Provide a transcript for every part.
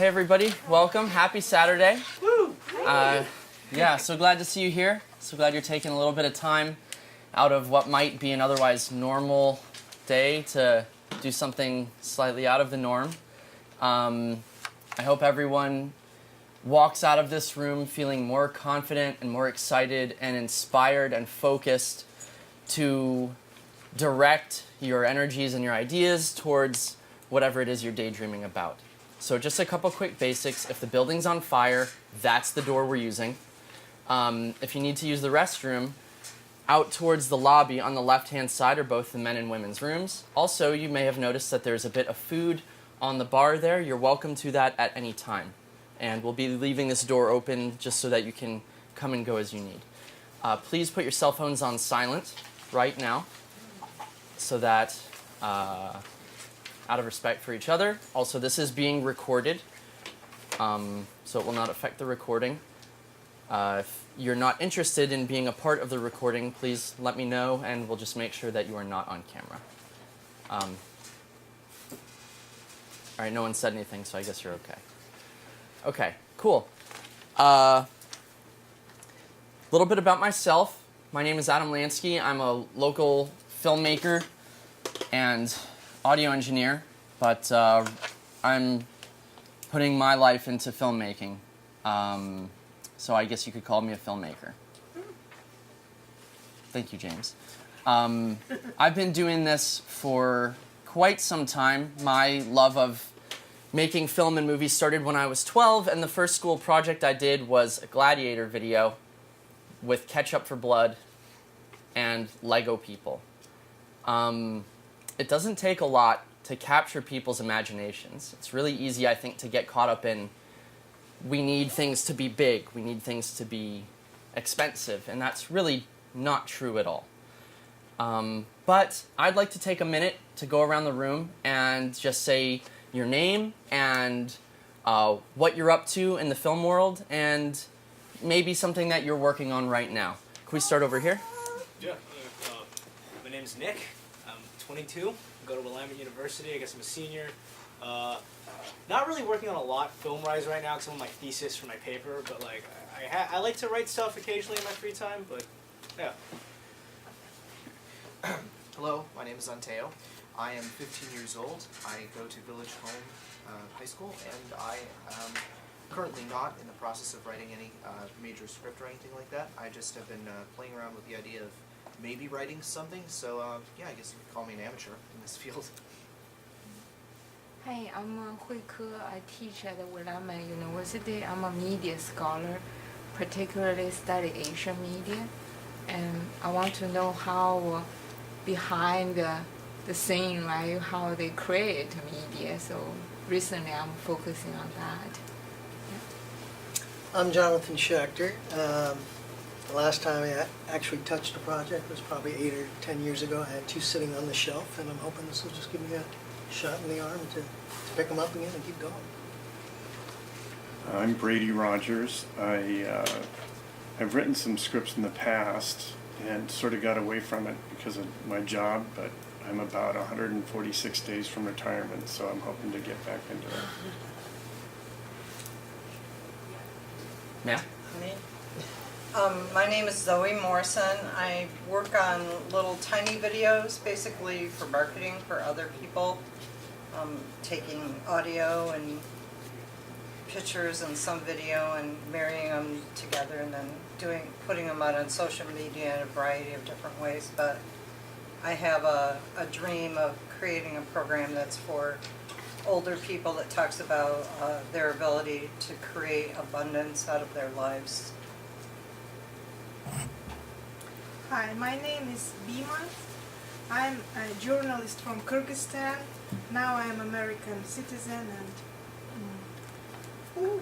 Hey everybody, welcome. Happy Saturday. Woo! Yeah, so glad to see you here. So glad you're taking a little bit of time out of what might be an otherwise normal day to do something slightly out of the norm. I hope everyone walks out of this room feeling more confident and more excited and inspired and focused to direct your energies and your ideas towards whatever it is you're daydreaming about. So just a couple quick basics. If the building's on fire, that's the door we're using. If you need to use the restroom, out towards the lobby on the left-hand side are both the men and women's rooms. Also, you may have noticed that there's a bit of food on the bar there. You're welcome to that at any time. And we'll be leaving this door open just so that you can come and go as you need. Please put your cell phones on silent right now so that, out of respect for each other. Also, this is being recorded, so it will not affect the recording. If you're not interested in being a part of the recording, please let me know, and we'll just make sure that you are not on camera. All right, no one said anything, so I guess you're okay. Okay, cool. A little bit about myself. My name is Adam Lansky. I'm a local filmmaker and audio engineer, but I'm putting my life into filmmaking. So I guess you could call me a filmmaker. Thank you, James. I've been doing this for quite some time. My love of making film and movies started when I was 12, and the first school project I did was a Gladiator video with ketchup for blood and Lego people. It doesn't take a lot to capture people's imaginations. It's really easy, I think, to get caught up in we need things to be big, we need things to be expensive, and that's really not true at all. But I'd like to take a minute to go around the room and just say your name and what you're up to in the film world and maybe something that you're working on right now. Can we start over here? Yeah. My name's Nick. I'm 22. I go to Willamette University. I guess I'm a senior. Not really working on a lot film-wise right now because I'm on my thesis for my paper, but like I like to write stuff occasionally in my free time, but yeah. Hello, my name is Anteo. I am 15 years old. I go to Village Home High School, and I am currently not in the process of writing any major script or anything like that. I just have been playing around with the idea of maybe writing something, so yeah, I guess you could call me an amateur in this field. Hi, I'm Hui Ke. I teach at Willamette University. I'm a media scholar, particularly study Asian media. And I want to know how behind the scene, right, how they create media. So recently I'm focusing on that. Yeah. I'm Jonathan Schechter. The last time I actually touched a project was probably 8 or 10 years ago. I had two sitting on the shelf, and I'm hoping this will just give me a shot in the arm to pick them up again and keep going. I'm Brady Rogers. I've written some scripts in the past and sort of got away from it because of my job, but I'm about 146 days from retirement, so I'm hoping to get back into it. Yeah. Me? My name is Zoe Morrison. I work on little tiny videos, basically for marketing for other people, taking audio and pictures and some video and marrying them together and then putting them out on social media in a variety of different ways. But I have a dream of creating a program that's for older people that talks about their ability to create abundance out of their lives. Hi, my name is Bima. I'm a journalist from Kyrgyzstan. Now I am American citizen, and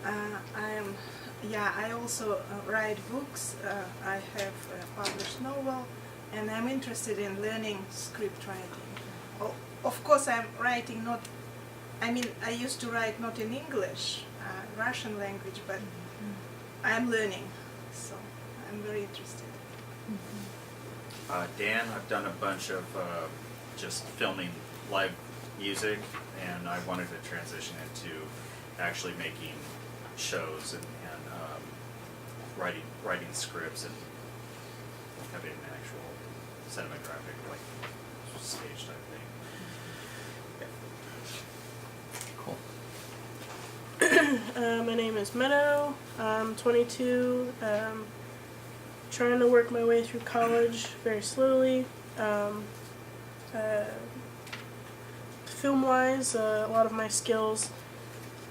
I also write books. I have a published novel, and I'm interested in learning script writing. Of course, I'm writing I used to write not in English, Russian language, but I'm learning, so I'm very interested. Dan, I've done a bunch of just filming live music, and I wanted to transition into actually making shows and writing scripts and having an actual cinematographic like stage type thing. Cool. My name is Meadow. I'm 22. Trying to work my way through college very slowly. Film-wise, a lot of my skills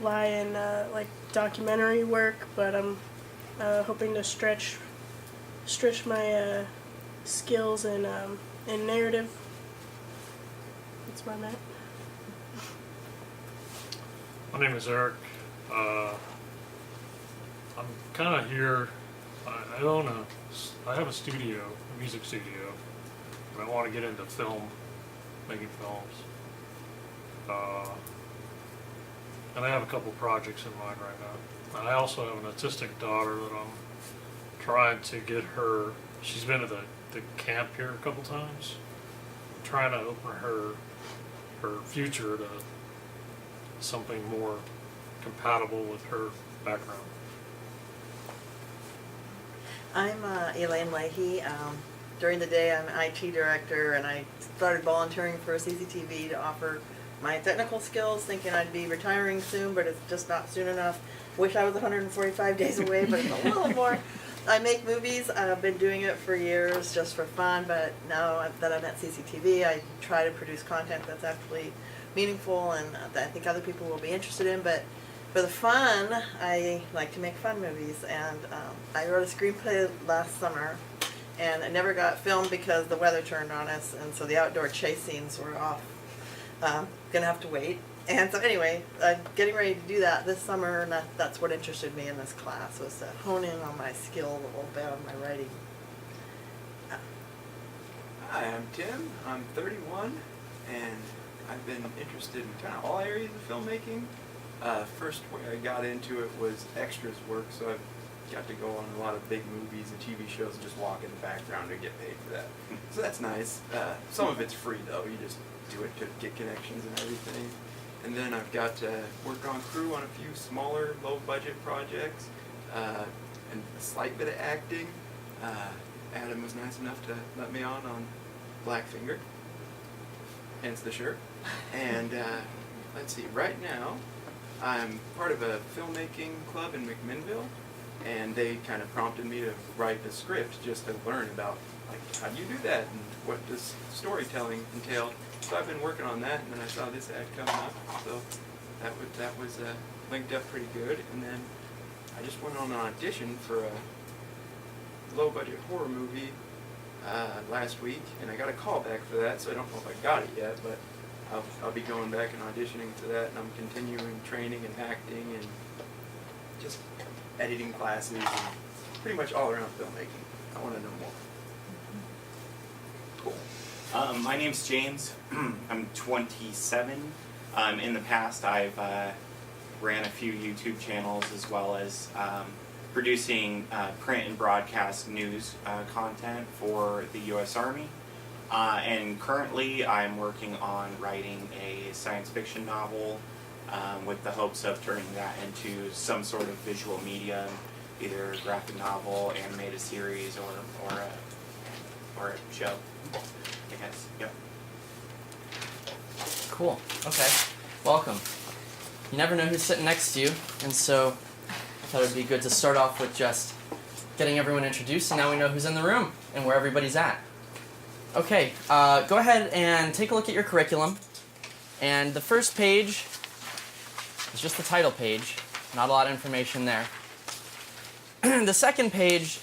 lie in like documentary work, but I'm hoping to stretch my skills in narrative. That's where I'm at. My name is Eric. I'm kind of here. I have a studio, a music studio, and I want to get into film, making films. And I have a couple projects in mind right now. And I also have an autistic daughter that I'm trying to get her. She's been to the camp here a couple times. I'm trying to open her future to something more compatible with her background. I'm Elaine Leahy. During the day I'm an IT director, and I started volunteering for CCTV to offer my technical skills, thinking I'd be retiring soon, but it's just not soon enough. Wish I was 145 days away, but it's a little more. I make movies. I've been doing it for years just for fun, but now that I'm at CCTV, I try to produce content that's actually meaningful and that I think other people will be interested in. But for the fun, I like to make fun movies, and I wrote a screenplay last summer, and it never got filmed because the weather turned on us, and so the outdoor chase scenes were off. Gonna have to wait. And so anyway, I'm getting ready to do that this summer, and that's what interested me in this class, was to hone in on my skill a little bit on my writing. Hi, I'm Tim. I'm 31, and I've been interested in kind of all areas of filmmaking. First way I got into it was extras work, so I've got to go on a lot of big movies and TV shows and just walk in the background and get paid for that. So that's nice. Some of it's free though, you just do it to get connections and everything. And then I've got to work on crew on a few smaller, low-budget projects, and a slight bit of acting. Adam was nice enough to let me on Blackfinger, hence the shirt. And let's see, right now I'm part of a filmmaking club in McMinnville, and they kind of prompted me to write a script just to learn about, like, how do you do that and what does storytelling entail. So I've been working on that, and then I saw this ad coming up, so that was linked up pretty good. And then I just went on an audition for a low-budget horror movie last week, and I got a call back for that, so I don't know if I got it yet, but I'll be going back and auditioning for that, and I'm continuing training and acting and just editing classes and pretty much all around filmmaking. I want to know more. Cool. My name's James. I'm 27. In the past, I've ran a few YouTube channels as well as producing print and broadcast news content for the U.S. Army. And currently, I'm working on writing a science fiction novel with the hopes of turning that into some sort of visual medium, either a graphic novel, animated series, or a show. I guess. Yep. Cool. Okay. Welcome. You never know who's sitting next to you, and so I thought it would be good to start off with just getting everyone introduced, and now we know who's in the room and where everybody's at. Okay, go ahead and take a look at your curriculum, and the first page is just the title page, not a lot of information there. The second page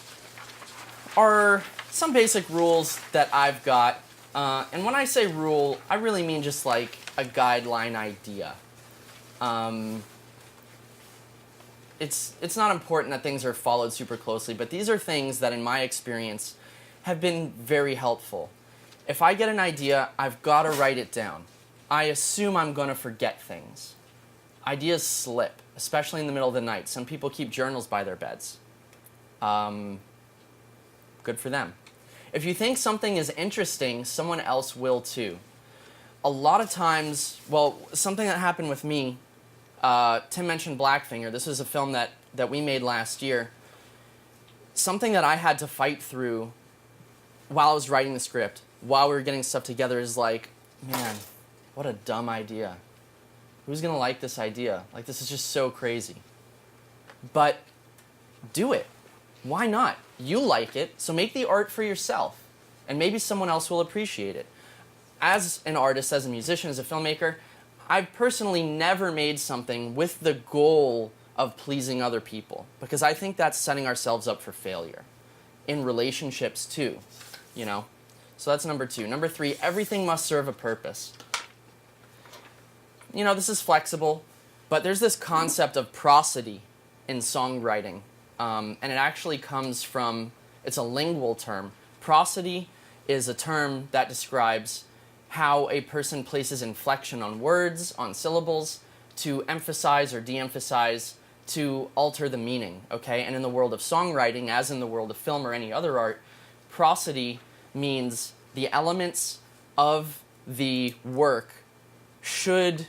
are some basic rules that I've got, and when I say rule, I really mean just like a guideline idea. It's not important that things are followed super closely, but these are things that in my experience have been very helpful. If I get an idea, I've got to write it down. I assume I'm going to forget things. Ideas slip, especially in the middle of the night. Some people keep journals by their beds. Good for them. If you think something is interesting, someone else will too. A lot of times, well, something that happened with me Tim mentioned Blackfinger. This was a film that we made last year. Something that I had to fight through while I was writing the script, while we were getting stuff together, is like, man, what a dumb idea. Who's going to like this idea? Like, this is just so crazy. But do it. Why not? You like it, so make the art for yourself. And maybe someone else will appreciate it. As an artist, as a musician, as a filmmaker, I've personally never made something with the goal of pleasing other people, because I think that's setting ourselves up for failure. In relationships too, you know? So that's number 2. Number 3, everything must serve a purpose. You know, this is flexible, but there's this concept of prosody in songwriting, and it actually comes from, it's a lingual term. Prosody is a term that describes how a person places inflection on words, on syllables, to emphasize or de-emphasize, to alter the meaning, okay? And in the world of songwriting, as in the world of film or any other art, prosody means the elements of the work should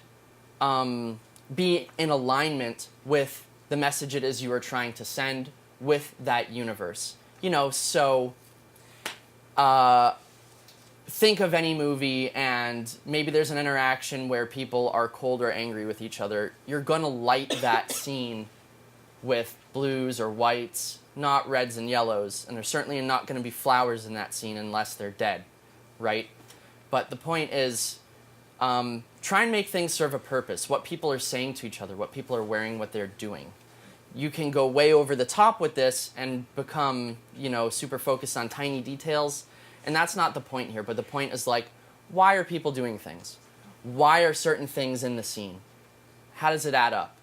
be in alignment with the message it is you are trying to send with that universe. You know, so think of any movie and maybe there's an interaction where people are cold or angry with each other. You're going to light that scene with blues or whites, not reds and yellows. And there's certainly not going to be flowers in that scene unless they're dead, right? But the point is, try and make things serve a purpose. What people are saying to each other, what people are wearing, what they're doing. You can go way over the top with this and become, you know, super focused on tiny details. And that's not the point here, but the point is like, why are people doing things? Why are certain things in the scene? How does it add up?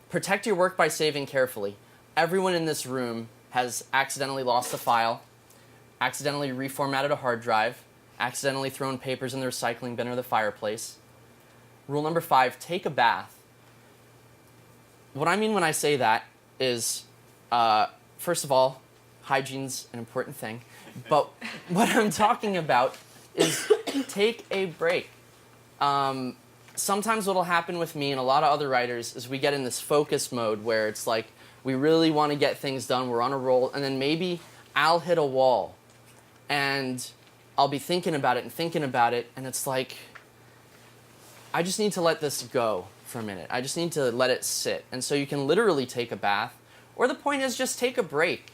Protect your work by saving carefully. Everyone in this room has accidentally lost a file, accidentally reformatted a hard drive, accidentally thrown papers in the recycling bin or the fireplace. Rule number 5, take a bath. What I mean when I say that is, first of all, hygiene's an important thing. But what I'm talking about is take a break. Sometimes what will happen with me and a lot of other writers is we get in this focus mode where it's like we really want to get things done, we're on a roll, and then maybe I'll hit a wall and I'll be thinking about it, and it's like, I just need to let this go for a minute. I just need to let it sit. And so you can literally take a bath, or the point is just take a break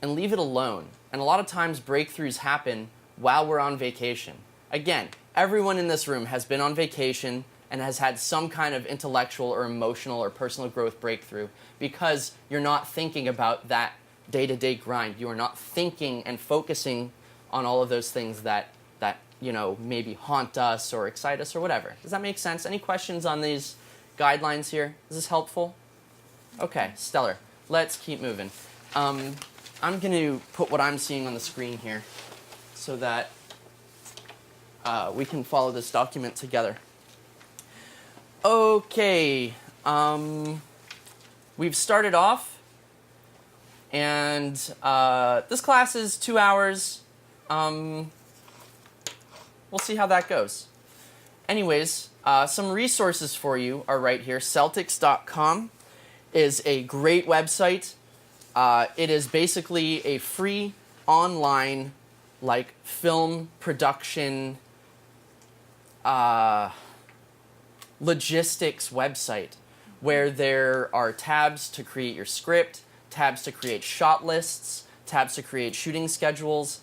and leave it alone. And a lot of times breakthroughs happen while we're on vacation. Again, everyone in this room has been on vacation and has had some kind of intellectual or emotional or personal growth breakthrough because you're not thinking about that day-to-day grind. You are not thinking and focusing on all of those things that you know, maybe haunt us or excite us or whatever. Does that make sense? Any questions on these guidelines here? Is this helpful? Okay, stellar. Let's keep moving. I'm going to put what I'm seeing on the screen here so that we can follow this document together. Okay, we've started off, and this class is 2 hours. We'll see how that goes. Anyways, some resources for you are right here. Celtics.com is a great website. It is basically a free online, like, film production logistics website where there are tabs to create your script, tabs to create shot lists, tabs to create shooting schedules.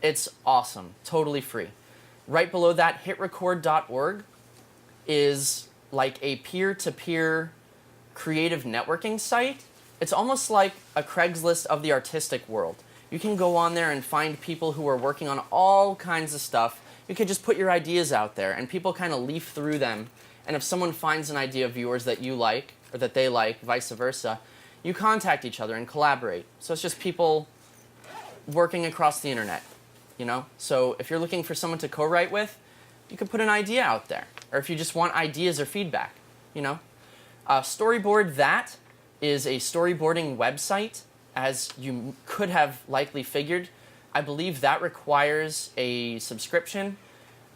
It's awesome, totally free. Right below that, hitrecord.org is like a peer-to-peer creative networking site. It's almost like a Craigslist of the artistic world. You can go on there and find people who are working on all kinds of stuff. You could just put your ideas out there, and people kind of leaf through them. And if someone finds an idea of yours that you like, or that they like, vice versa, you contact each other and collaborate. So it's just people working across the internet, you know? So if you're looking for someone to co-write with, you can put an idea out there. Or if you just want ideas or feedback, you know? Storyboard That is a storyboarding website, as you could have likely figured. I believe that requires a subscription.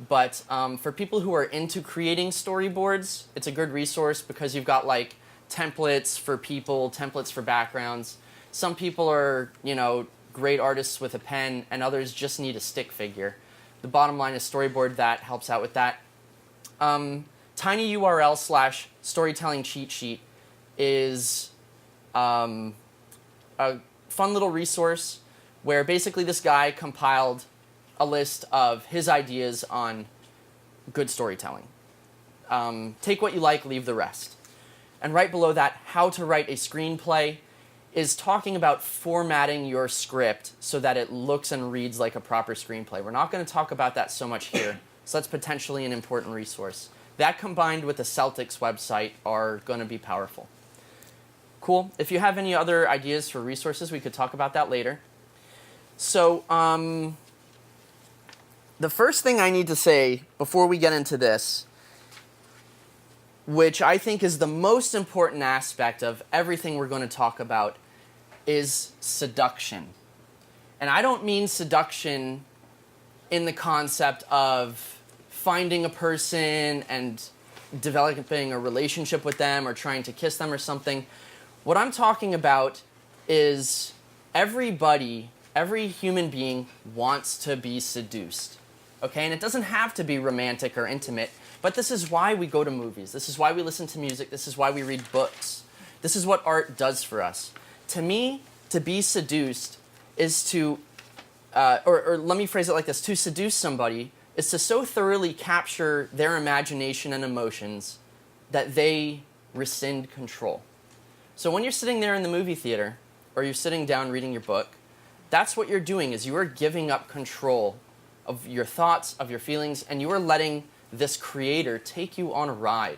But for people who are into creating storyboards, it's a good resource because you've got like templates for people, templates for backgrounds. Some people are, great artists with a pen, and others just need a stick figure. The bottom line is Storyboard that helps out with that. tinyurl/storytelling cheat sheet is a fun little resource where basically this guy compiled a list of his ideas on good storytelling. Take what you like, leave the rest. And right below that, how to write a screenplay is talking about formatting your script so that it looks and reads like a proper screenplay. We're not going to talk about that so much here, so that's potentially an important resource. That combined with the Celtics website are going to be powerful. Cool. If you have any other ideas for resources, we could talk about that later. So, the first thing I need to say before we get into this, which I think is the most important aspect of everything we're going to talk about, is seduction. And I don't mean seduction in the concept of finding a person and developing a relationship with them or trying to kiss them or something. What I'm talking about is everybody, every human being wants to be seduced. Okay, and it doesn't have to be romantic or intimate, but this is why we go to movies. This is why we listen to music. This is why we read books. This is what art does for us. To me, to be seduced is to, or let me phrase it like this, to seduce somebody is to so thoroughly capture their imagination and emotions that they rescind control. So when you're sitting there in the movie theater, or you're sitting down reading your book, that's what you're doing, is you are giving up control of your thoughts, of your feelings, and you are letting this creator take you on a ride.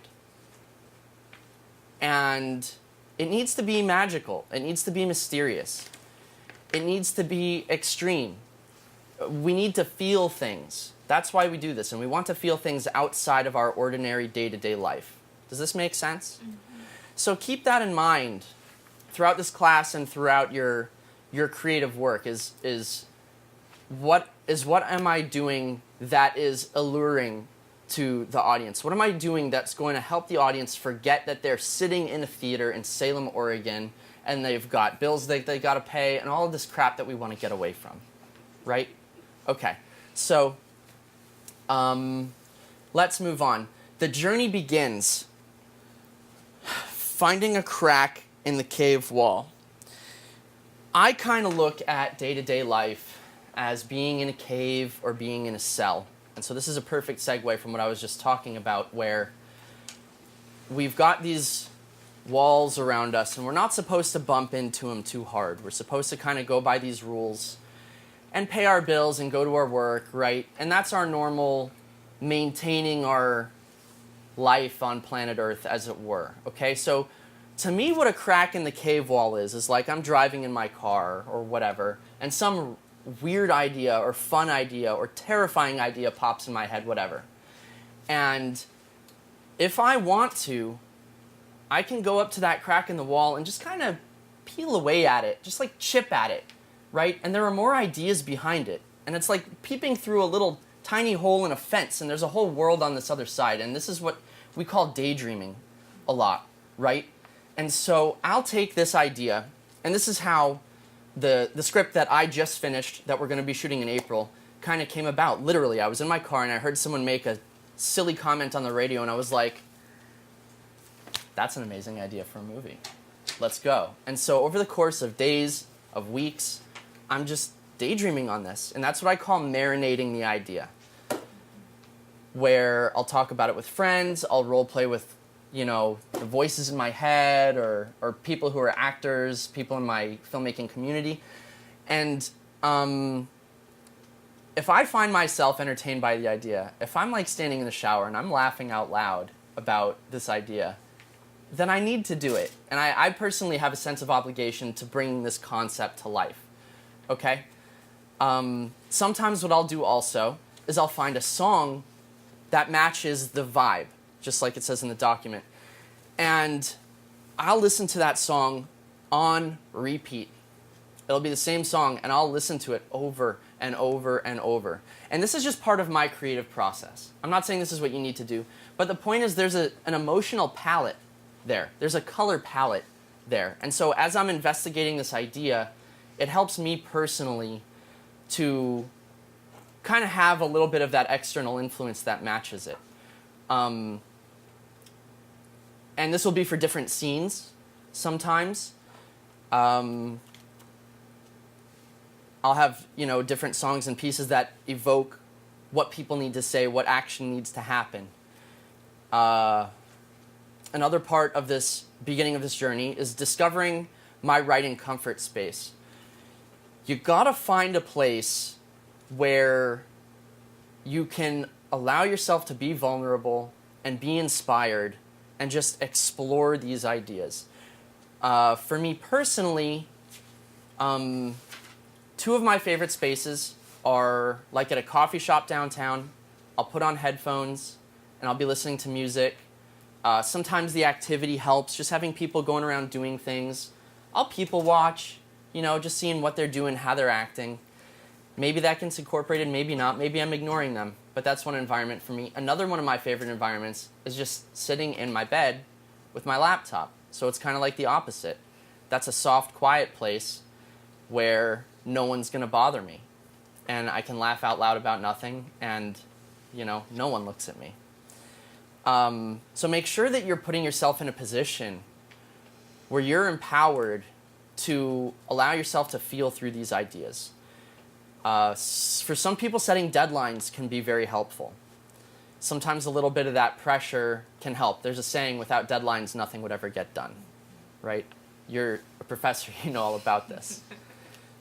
And it needs to be magical. It needs to be mysterious. It needs to be extreme. We need to feel things. That's why we do this, and we want to feel things outside of our ordinary day-to-day life. Does this make sense? Mm-hmm. So keep that in mind throughout this class and throughout your creative work is what am I doing that is alluring to the audience? What am I doing that's going to help the audience forget that they're sitting in a theater in Salem, Oregon, and they've got bills they got to pay and all of this crap that we want to get away from, right? Okay, so let's move on. The journey begins finding a crack in the cave wall. I kind of look at day-to-day life as being in a cave or being in a cell. And so this is a perfect segue from what I was just talking about, where we've got these walls around us and we're not supposed to bump into them too hard. We're supposed to kind of go by these rules and pay our bills and go to our work, right? And that's our normal maintaining our life on planet Earth, as it were. Okay, so to me what a crack in the cave wall is like I'm driving in my car or whatever, and some weird idea or fun idea or terrifying idea pops in my head, whatever. And if I want to, I can go up to that crack in the wall and just kind of peel away at it, just like chip at it, right? And there are more ideas behind it. And it's like peeping through a little tiny hole in a fence, and there's a whole world on this other side. And this is what we call daydreaming a lot, right? And so I'll take this idea, and this is how the script that I just finished, that we're going to be shooting in April, kind of came about. Literally, I was in my car and I heard someone make a silly comment on the radio, and I was like, that's an amazing idea for a movie. Let's go. And so over the course of days, of weeks, I'm just daydreaming on this. And that's what I call marinating the idea, where I'll talk about it with friends, I'll role play with, the voices in my head or people who are actors, people in my filmmaking community. And if I find myself entertained by the idea, if I'm like standing in the shower and I'm laughing out loud about this idea, then I need to do it. And I personally have a sense of obligation to bring this concept to life. Okay? Sometimes what I'll do also is I'll find a song that matches the vibe, just like it says in the document. And I'll listen to that song on repeat. It'll be the same song, and I'll listen to it over and over and over. And this is just part of my creative process. I'm not saying this is what you need to do, but the point is there's an emotional palette there. There's a color palette there. And so as I'm investigating this idea, it helps me personally to kind of have a little bit of that external influence that matches it. And this will be for different scenes sometimes. I'll have, different songs and pieces that evoke what people need to say, what action needs to happen. Another part of this beginning of this journey is discovering my writing comfort space. You gotta find a place where you can allow yourself to be vulnerable and be inspired and just explore these ideas. For me personally, two of my favorite spaces are like at a coffee shop downtown. I'll put on headphones and I'll be listening to music. Sometimes the activity helps, just having people going around doing things. I'll people watch, just seeing what they're doing, how they're acting. Maybe that gets incorporated, maybe not. Maybe I'm ignoring them, but that's one environment for me. Another one of my favorite environments is just sitting in my bed with my laptop. So it's kind of like the opposite. That's a soft, quiet place where no one's going to bother me. And I can laugh out loud about nothing, and, no one looks at me. So make sure that you're putting yourself in a position where you're empowered to allow yourself to feel through these ideas. For some people, setting deadlines can be very helpful. Sometimes a little bit of that pressure can help. There's a saying, without deadlines, nothing would ever get done, right? You're a professor, you know all about this.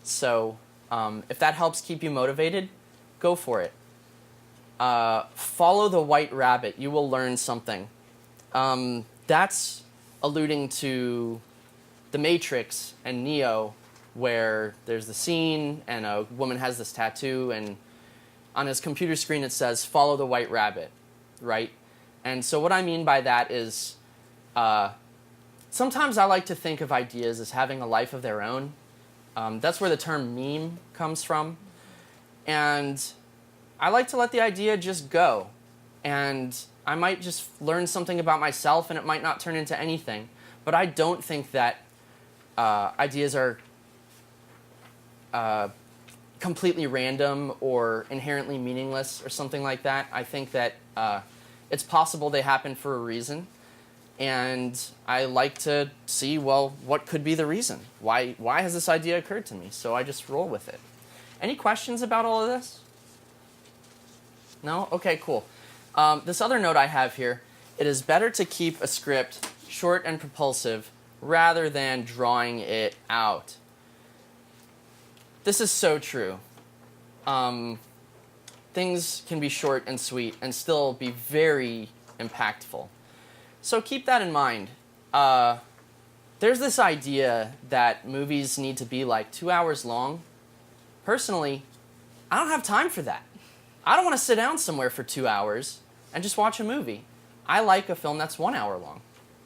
So if that helps keep you motivated, go for it. Follow the white rabbit. You will learn something. That's alluding to The Matrix and Neo, where there's the scene and a woman has this tattoo, and on his computer screen it says, follow the white rabbit, right? And so what I mean by that is sometimes I like to think of ideas as having a life of their own. That's where the term meme comes from. And I like to let the idea just go. And I might just learn something about myself, and it might not turn into anything. But I don't think that ideas are completely random or inherently meaningless or something like that. I think that it's possible they happen for a reason. And I like to see, well, what could be the reason? Why has this idea occurred to me? So I just roll with it. Any questions about all of this? No? Okay, cool. This other note I have here, it is better to keep a script short and propulsive rather than drawing it out. This is so true. Things can be short and sweet and still be very impactful. So keep that in mind. There's this idea that movies need to be like 2 hours long. Personally, I don't have time for that. I don't want to sit down somewhere for 2 hours and just watch a movie. I like a film that's 1 hour long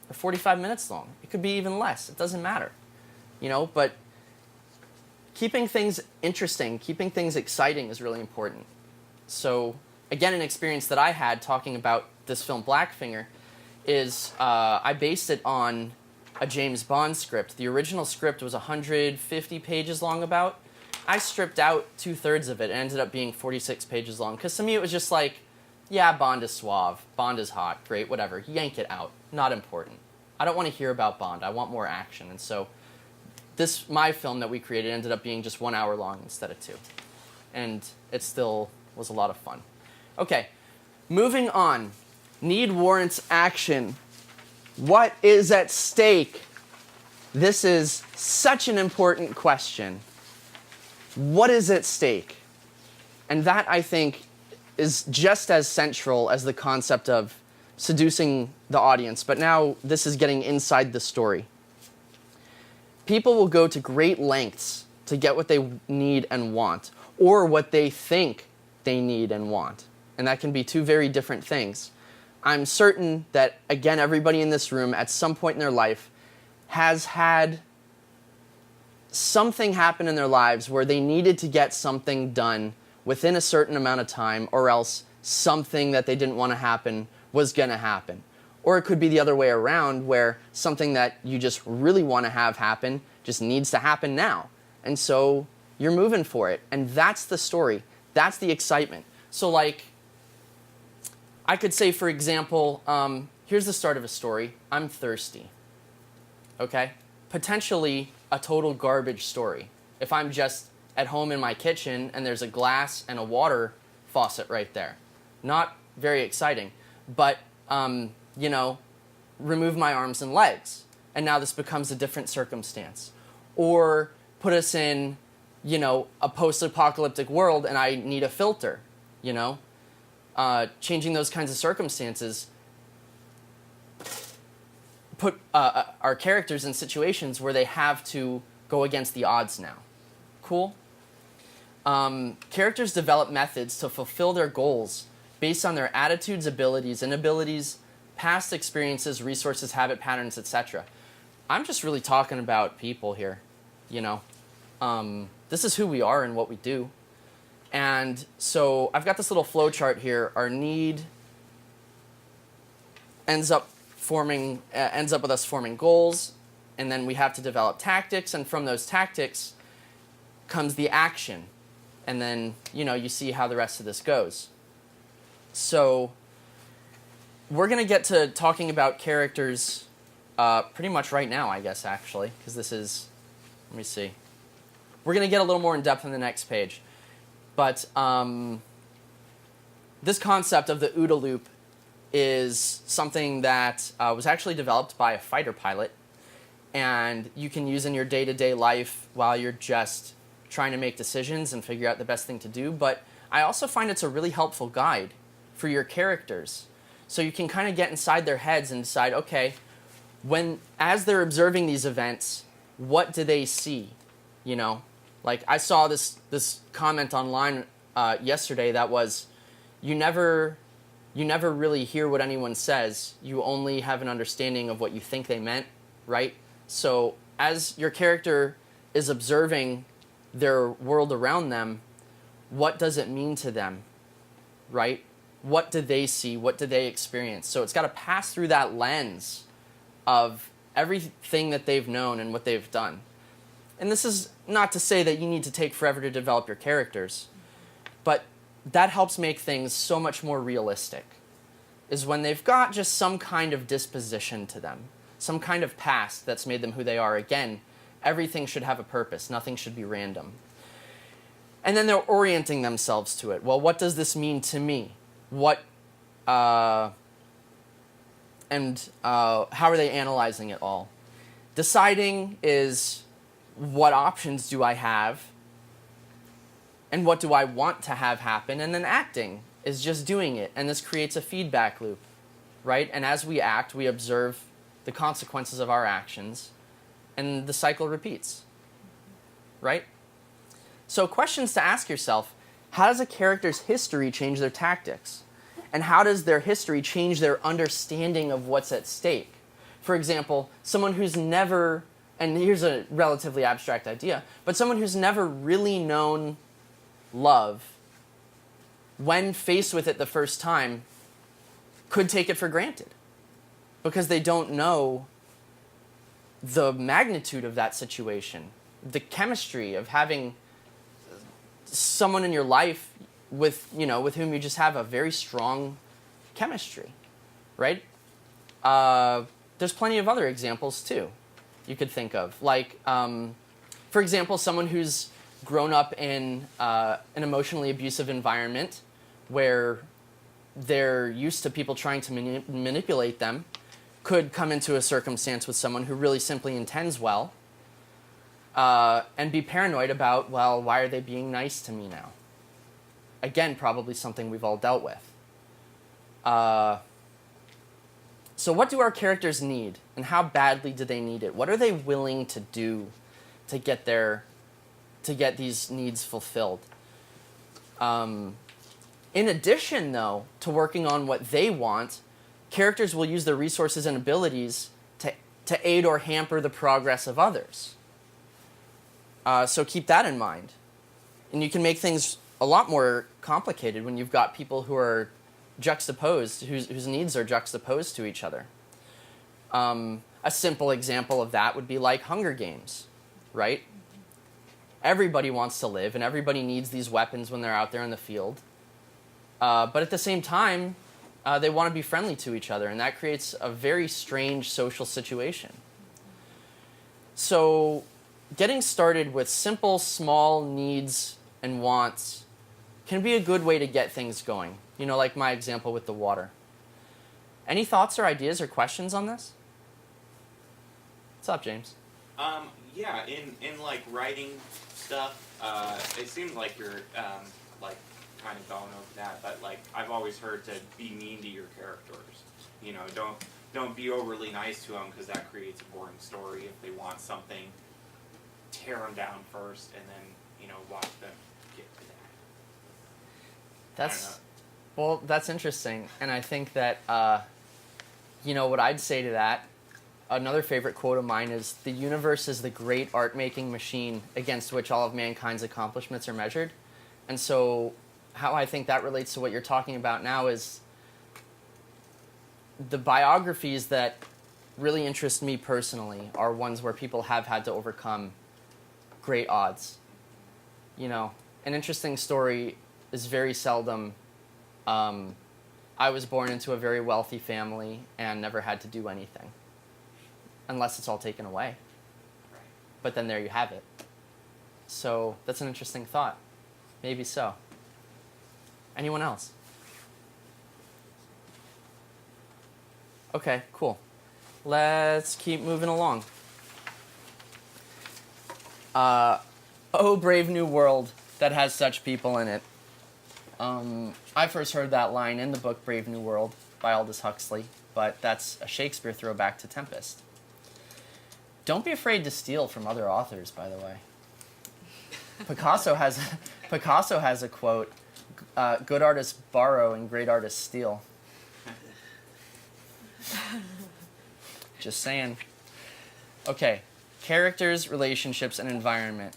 or 45 minutes long. It could be even less. It doesn't matter. But keeping things interesting, keeping things exciting is really important. So, again, an experience that I had talking about this film Blackfinger is I based it on a James Bond script. The original script was 150 pages long about. I stripped out 2/3 of it and ended up being 46 pages long. Because to me it was just like, yeah, Bond is suave, Bond is hot, great, whatever. Yank it out. Not important. I don't want to hear about Bond. I want more action. And so my film that we created ended up being just 1 hour long instead of 2. And it still was a lot of fun. Okay, moving on. Need warrants action. What is at stake? This is such an important question. What is at stake? And that, I think, is just as central as the concept of seducing the audience. But now this is getting inside the story. People will go to great lengths to get what they need and want, or what they think they need and want. And that can be two very different things. I'm certain that, again, everybody in this room at some point in their life has had something happened in their lives where they needed to get something done within a certain amount of time, or else something that they didn't want to happen was going to happen. Or it could be the other way around, where something that you just really want to have happen just needs to happen now. And so you're moving for it. And that's the story. That's the excitement. So like, I could say, for example, here's the start of a story. I'm thirsty. Okay? Potentially a total garbage story. If I'm just at home in my kitchen and there's a glass and a water faucet right there. Not very exciting. But, you know, remove my arms and legs. And now this becomes a different circumstance. Or put us in, you know, a post-apocalyptic world and I need a filter, you know? Changing those kinds of circumstances put our characters in situations where they have to go against the odds now. Cool? Characters develop methods to fulfill their goals based on their attitudes, abilities, inabilities, past experiences, resources, habit patterns, etc. I'm just really talking about people here, you know. This is who we are and what we do. And so I've got this little flow chart here. Our need ends up with us forming goals, and then we have to develop tactics, and from those tactics comes the action. And then, you know, you see how the rest of this goes. So we're going to get to talking about characters pretty much right now, I guess, actually, because this is, let me see. We're going to get a little more in depth on the next page. But this concept of the OODA Loop is something that was actually developed by a fighter pilot, and you can use in your day-to-day life while you're just trying to make decisions and figure out the best thing to do. But I also find it's a really helpful guide for your characters. So you can kind of get inside their heads and decide, okay, as they're observing these events, what do they see? You know, like I saw this comment online yesterday that was, you never really hear what anyone says. You only have an understanding of what you think they meant, right? So as your character is observing their world around them, what does it mean to them, right? What do they see? What do they experience? So it's got to pass through that lens of everything that they've known and what they've done. And this is not to say that you need to take forever to develop your characters, but that helps make things so much more realistic, is when they've got just some kind of disposition to them, some kind of past that's made them who they are. Again, everything should have a purpose. Nothing should be random. And then they're orienting themselves to it. Well, what does this mean to me? How are they analyzing it all? Deciding is, what options do I have? And what do I want to have happen? And then acting is just doing it. And this creates a feedback loop, right? And as we act, we observe the consequences of our actions, and the cycle repeats, right? So questions to ask yourself: how does a character's history change their tactics? And how does their history change their understanding of what's at stake? For example, someone who's never, and here's a relatively abstract idea, but someone who's never really known love, when faced with it the first time, could take it for granted because they don't know the magnitude of that situation, the chemistry of having someone in your life with whom you just have a very strong chemistry, right? There's plenty of other examples too you could think of. Like, for example, someone who's grown up in an emotionally abusive environment where they're used to people trying to manipulate them could come into a circumstance with someone who really simply intends well and be paranoid about, well, why are they being nice to me now? Again, probably something we've all dealt with. So what do our characters need, and how badly do they need it? What are they willing to do to get these needs fulfilled? In addition, though, to working on what they want, characters will use their resources and abilities to aid or hamper the progress of others. So keep that in mind. And you can make things a lot more complicated when you've got people who are juxtaposed, whose needs are juxtaposed to each other. A simple example of that would be like Hunger Games, right? Everybody wants to live, and everybody needs these weapons when they're out there in the field. But at the same time, they want to be friendly to each other, and that creates a very strange social situation. So getting started with simple, small needs and wants can be a good way to get things going. You know, like my example with the water. Any thoughts or ideas or questions on this? What's up, James? Yeah, in like writing stuff, it seems like you're like kind of going over that, but like I've always heard to be mean to your characters. You know, don't be overly nice to them because that creates a boring story. If they want something, tear them down first, and then watch them get to that. That's interesting, and I think that what I'd say to that. Another favorite quote of mine is, "The universe is the great art-making machine against which all of mankind's accomplishments are measured." And so how I think that relates to what you're talking about now is the biographies that really interest me personally are ones where people have had to overcome great odds. You know, an interesting story is very seldom, I was born into a very wealthy family and never had to do anything. Unless it's all taken away. But then there you have it. So that's an interesting thought. Maybe so. Anyone else? Okay, cool. Let's keep moving along. Oh, brave new world that has such people in it. I first heard that line in the book Brave New World by Aldous Huxley, but that's a Shakespeare throwback to Tempest. Don't be afraid to steal from other authors, by the way. Picasso has a quote, good artists borrow and great artists steal. Just saying. Okay, characters, relationships, and environment.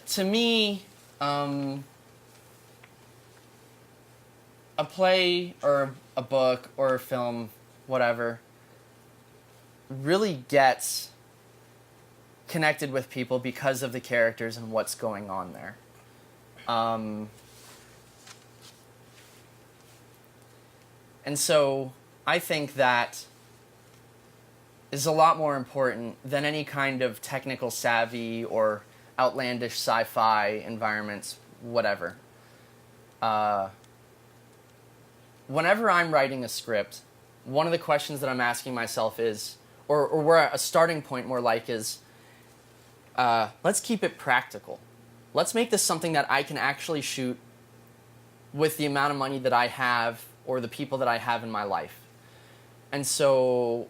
To me, a play or a book or a film, whatever, really gets connected with people because of the characters and what's going on there. And so I think that is a lot more important than any kind of technical savvy or outlandish sci-fi environments, whatever. Whenever I'm writing a script, one of the questions that I'm asking myself is, or where a starting point more like is, let's keep it practical. Let's make this something that I can actually shoot with the amount of money that I have or the people that I have in my life. And so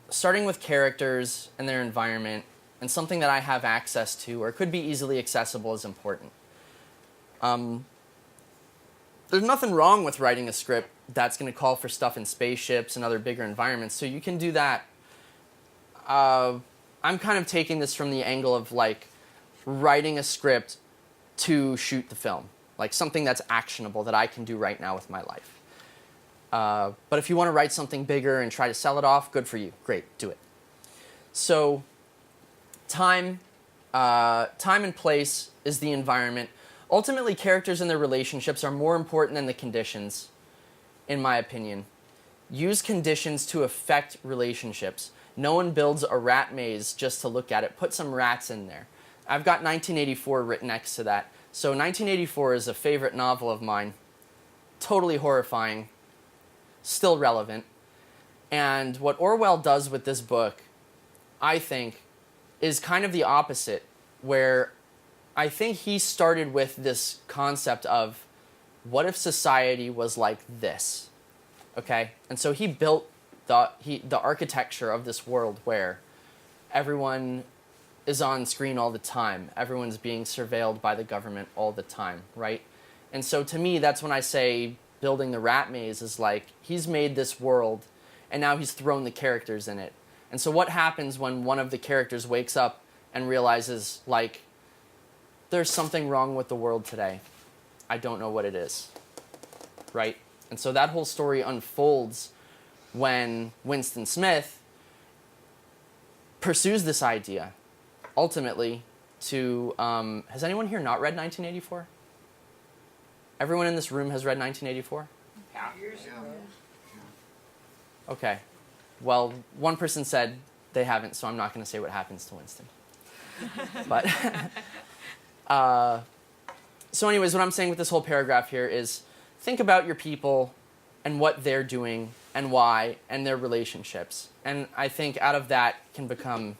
starting with characters and their environment and something that I have access to or could be easily accessible is important. There's nothing wrong with writing a script that's going to call for stuff in spaceships and other bigger environments, so you can do that. I'm kind of taking this from the angle of like writing a script to shoot the film, like something that's actionable that I can do right now with my life. But if you want to write something bigger and try to sell it off, good for you. Great, do it. So time and place is the environment. Ultimately, characters and their relationships are more important than the conditions, in my opinion. Use conditions to affect relationships. No one builds a rat maze just to look at it. Put some rats in there. I've got 1984 written next to that. So 1984 is a favorite novel of mine. Totally horrifying. Still relevant. And what Orwell does with this book, I think, is kind of the opposite, where I think he started with this concept of, what if society was like this? Okay? And so he built the architecture of this world where everyone is on screen all the time. Everyone's being surveilled by the government all the time, right? And so to me, that's when I say building the rat maze is like, he's made this world, and now he's thrown the characters in it. And so what happens when one of the characters wakes up and realizes, like, there's something wrong with the world today. I don't know what it is, right? And so that whole story unfolds when Winston Smith pursues this idea, ultimately, to, has anyone here not read 1984? Everyone in this room has read 1984? Okay. Well, one person said they haven't, so I'm not going to say what happens to Winston. But, so anyways, what I'm saying with this whole paragraph here is think about your people and what they're doing and why and their relationships. And I think out of that can become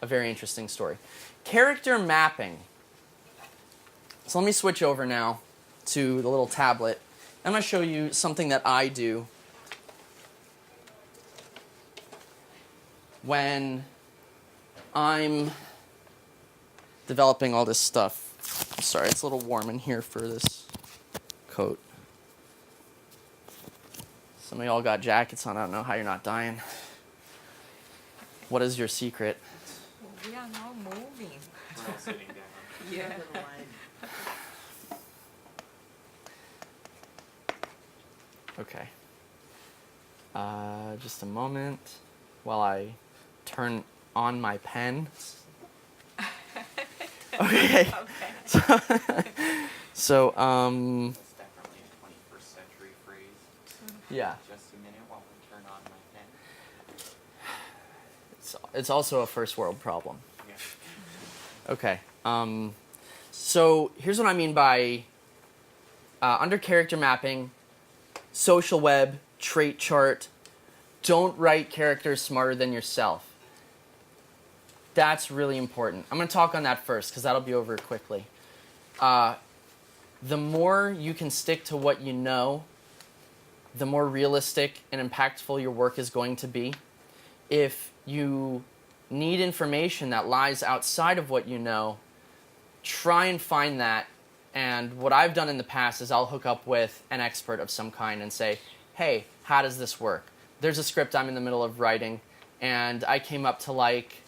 a very interesting story. Character mapping. So let me switch over now to the little tablet. I'm going to show you something that I do when I'm developing all this stuff. I'm sorry, it's a little warm in here for this coat. Some of y'all got jackets on. I don't know how you're not dying. What is your secret? We are not moving. We're all sitting down. Yeah. Okay. Just a moment while I turn on my pen. Okay. So, That's definitely a 21st century phrase. yeah. Just a minute while we turn on my pen. It's also a first world problem. Yeah. Okay. So here's what I mean by under character mapping, social web, trait chart, don't write characters smarter than yourself. That's really important. I'm going to talk on that first because that'll be over quickly. The more you can stick to what you know, the more realistic and impactful your work is going to be. If you need information that lies outside of what you know, try and find that. And what I've done in the past is I'll hook up with an expert of some kind and say, hey, how does this work? There's a script I'm in the middle of writing, and I came up to like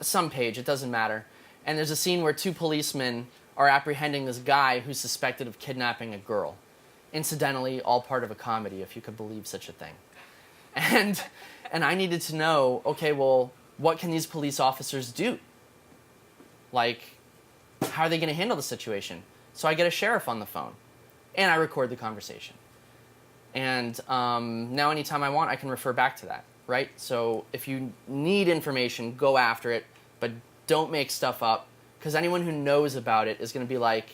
some page, it doesn't matter. And there's a scene where two policemen are apprehending this guy who's suspected of kidnapping a girl. Incidentally, all part of a comedy, if you could believe such a thing. And I needed to know, okay, well, what can these police officers do? Like, how are they going to handle the situation? So I get a sheriff on the phone, and I record the conversation. And now anytime I want, I can refer back to that, right? So if you need information, go after it, but don't make stuff up, because anyone who knows about it is going to be like,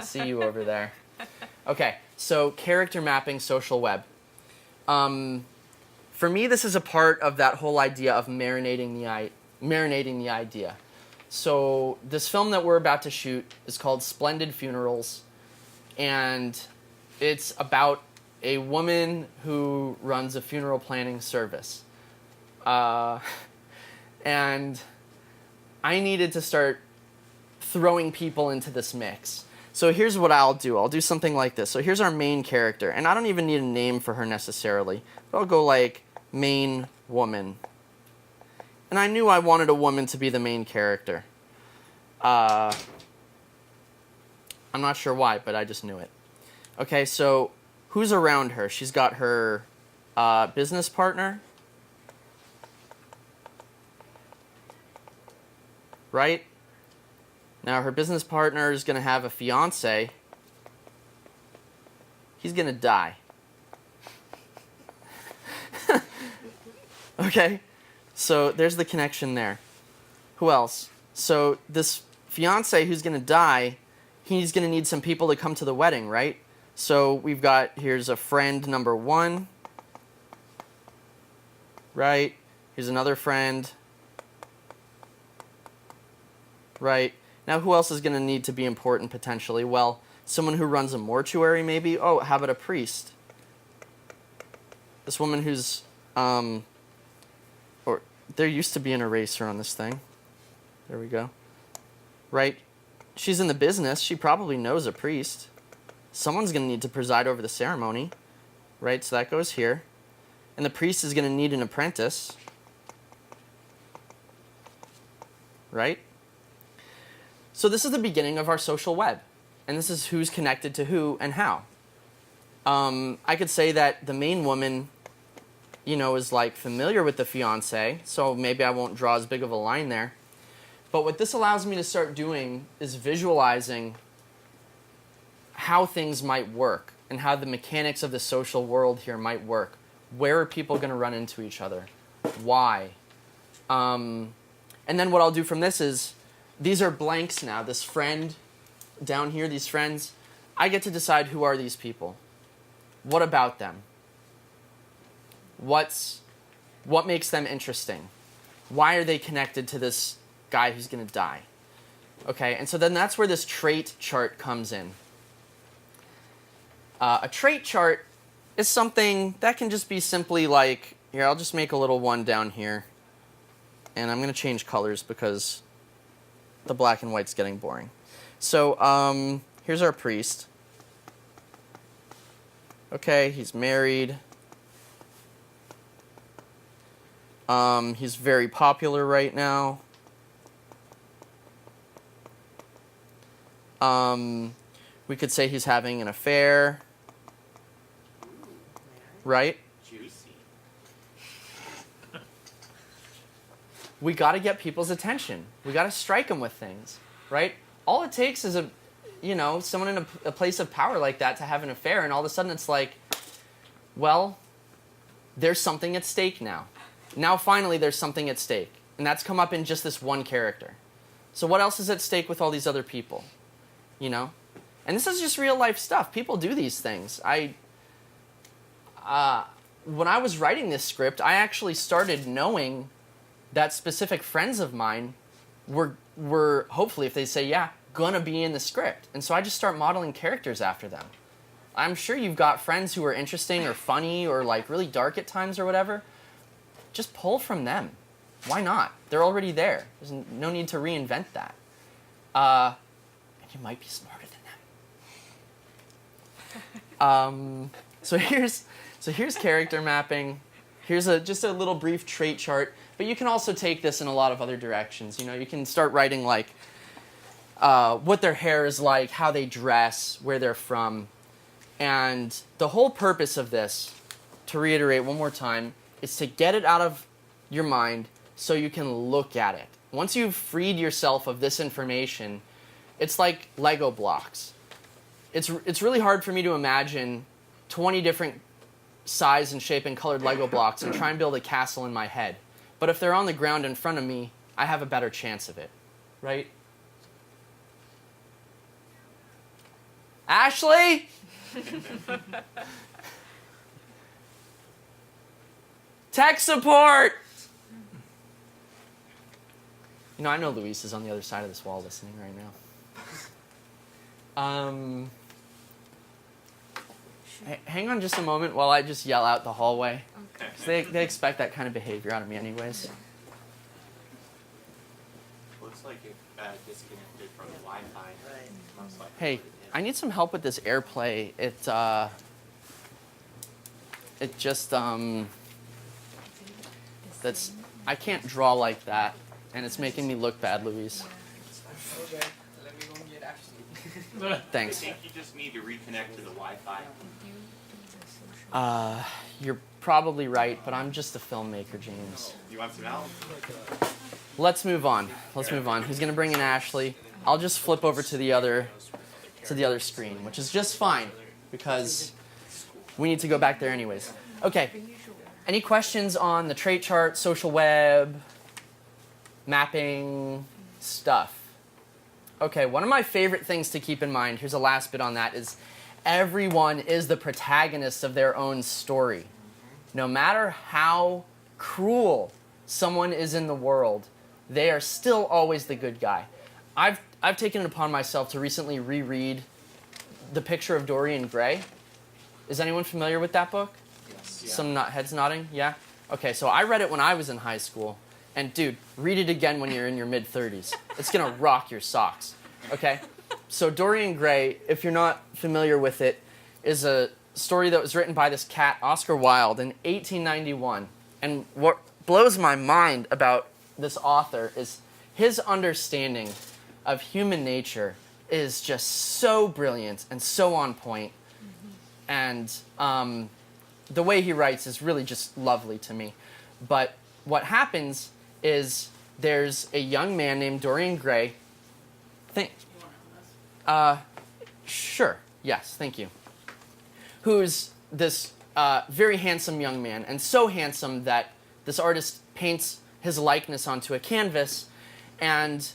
see you over there. Okay, so character mapping, social web. For me, this is a part of that whole idea of marinating the idea. So this film that we're about to shoot is called Splendid Funerals, and it's about a woman who runs a funeral planning service. And I needed to start throwing people into this mix. So here's what I'll do. I'll do something like this. So here's our main character, and I don't even need a name for her necessarily, but I'll go like main woman. And I knew I wanted a woman to be the main character. I'm not sure why, but I just knew it. Okay, so who's around her? She's got her business partner, right? Now her business partner is going to have a fiance. He's going to die. Okay, so there's the connection there. Who else? So this fiance who's going to die, he's going to need some people to come to the wedding, right? So we've got, here's a friend number one, right? Here's another friend, right? Now who else is going to need to be important potentially? Well, someone who runs a mortuary maybe. Oh, how about a priest? This woman who's, or there used to be an eraser on this thing. There we go. Right? She's in the business. She probably knows a priest. Someone's going to need to preside over the ceremony. Right? So that goes here. and the priest is going to need an apprentice, right? So this is the beginning of our social web, and this is who's connected to who and how. I could say that the main woman, you know, is like familiar with the fiance, so maybe I won't draw as big of a line there. But what this allows me to start doing is visualizing how things might work and how the mechanics of the social world here might work. Where are people going to run into each other? Why? And then what I'll do from this is, these are blanks now. This friend down here, these friends, I get to decide who are these people. What about them? What makes them interesting? Why are they connected to this guy who's going to die? Okay, and so then that's where this trait chart comes in. A trait chart is something that can just be simply like, here, I'll just make a little one down here. And I'm going to change colors because the black and white's getting boring. So here's our priest. Okay, he's married. He's very popular right now. We could say he's having an affair. Right? Juicy. We got to get people's attention. We got to strike them with things, right? All it takes is someone in a place of power like that to have an affair, and all of a sudden it's like, well, there's something at stake now. Now finally there's something at stake, and that's come up in just this one character. So what else is at stake with all these other people? You know? And this is just real life stuff. People do these things. When I was writing this script, I actually started knowing that specific friends of mine were hopefully, if they say yeah, gonna be in the script. And so I just start modeling characters after them. I'm sure you've got friends who are interesting or funny or like really dark at times or whatever. Just pull from them. Why not? They're already there. There's no need to reinvent that. And you might be smarter than that. So here's character mapping. Here's just a little brief trait chart. But you can also take this in a lot of other directions. You know, you can start writing like what their hair is like, how they dress, where they're from. And the whole purpose of this, to reiterate one more time, is to get it out of your mind so you can look at it. Once you've freed yourself of this information, it's like Lego blocks. It's really hard for me to imagine 20 different size and shape and colored Lego blocks and try and build a castle in my head. But if they're on the ground in front of me, I have a better chance of it, right? Ashley? Tech support! You know, I know Luis is on the other side of this wall listening right now. Hang on just a moment while I just yell out the hallway. Okay. 'Cause they expect that kind of behavior out of me anyways. Looks like it disconnected from the Wi-Fi. Right. Most likely. Hey, I need some help with this AirPlay. It just I can't draw like that, and it's making me look bad, Luis. Okay, let me go and get Ashley. Thanks. I think you just need to reconnect to the Wi-Fi. You're probably right, but I'm just a filmmaker, James. You want some help? Let's move on. He's gonna bring in Ashley. I'll just flip over to the other screen, which is just fine because we need to go back there anyways. Okay. Any questions on the trait chart, social web, mapping stuff? Okay, one of my favorite things to keep in mind, here's the last bit on that, is everyone is the protagonist of their own story. No matter how cruel someone is in the world, they are still always the good guy. I've taken it upon myself to recently reread The Picture of Dorian Gray. Is anyone familiar with that book? Yes. Some heads nodding? Yeah? Okay, so I read it when I was in high school. And dude, read it again when you're in your mid-30s. It's gonna rock your socks, okay? So Dorian Gray, if you're not familiar with it, is a story that was written by this cat, Oscar Wilde, in 1891. And what blows my mind about this author is his understanding of human nature is just so brilliant and so on point. And the way he writes is really just lovely to me. But what happens is there's a young man named Dorian Gray. Sure. Yes, thank you. Who's this very handsome young man, and so handsome that this artist paints his likeness onto a canvas, and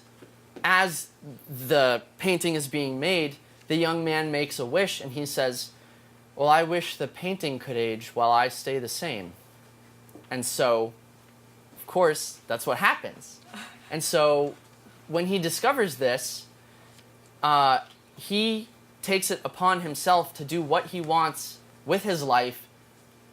as the painting is being made, the young man makes a wish, and he says, well, I wish the painting could age while I stay the same. And so, of course, that's what happens. And so, when he discovers this, he takes it upon himself to do what he wants with his life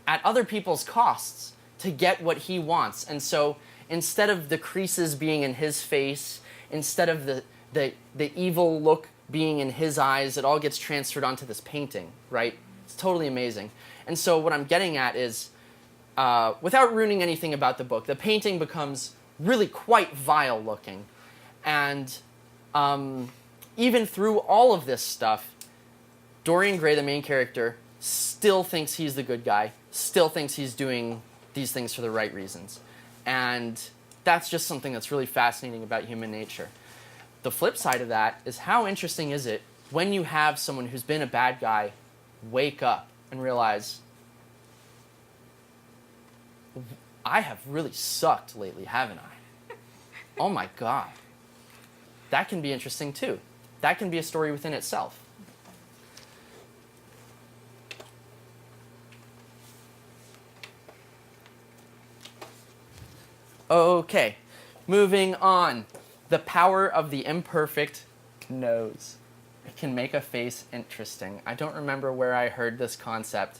at other people's costs to get what he wants. And so, instead of the creases being in his face, instead of the evil look being in his eyes, it all gets transferred onto this painting, right? It's totally amazing. And so what I'm getting at is, without ruining anything about the book, the painting becomes really quite vile looking. And even through all of this stuff, Dorian Gray, the main character, still thinks he's the good guy, still thinks he's doing these things for the right reasons. And that's just something that's really fascinating about human nature. The flip side of that is, how interesting is it when you have someone who's been a bad guy wake up and realize, I have really sucked lately, haven't I? Oh my God. That can be interesting too. That can be a story within itself. Okay, moving on. The power of the imperfect nose. It can make a face interesting. I don't remember where I heard this concept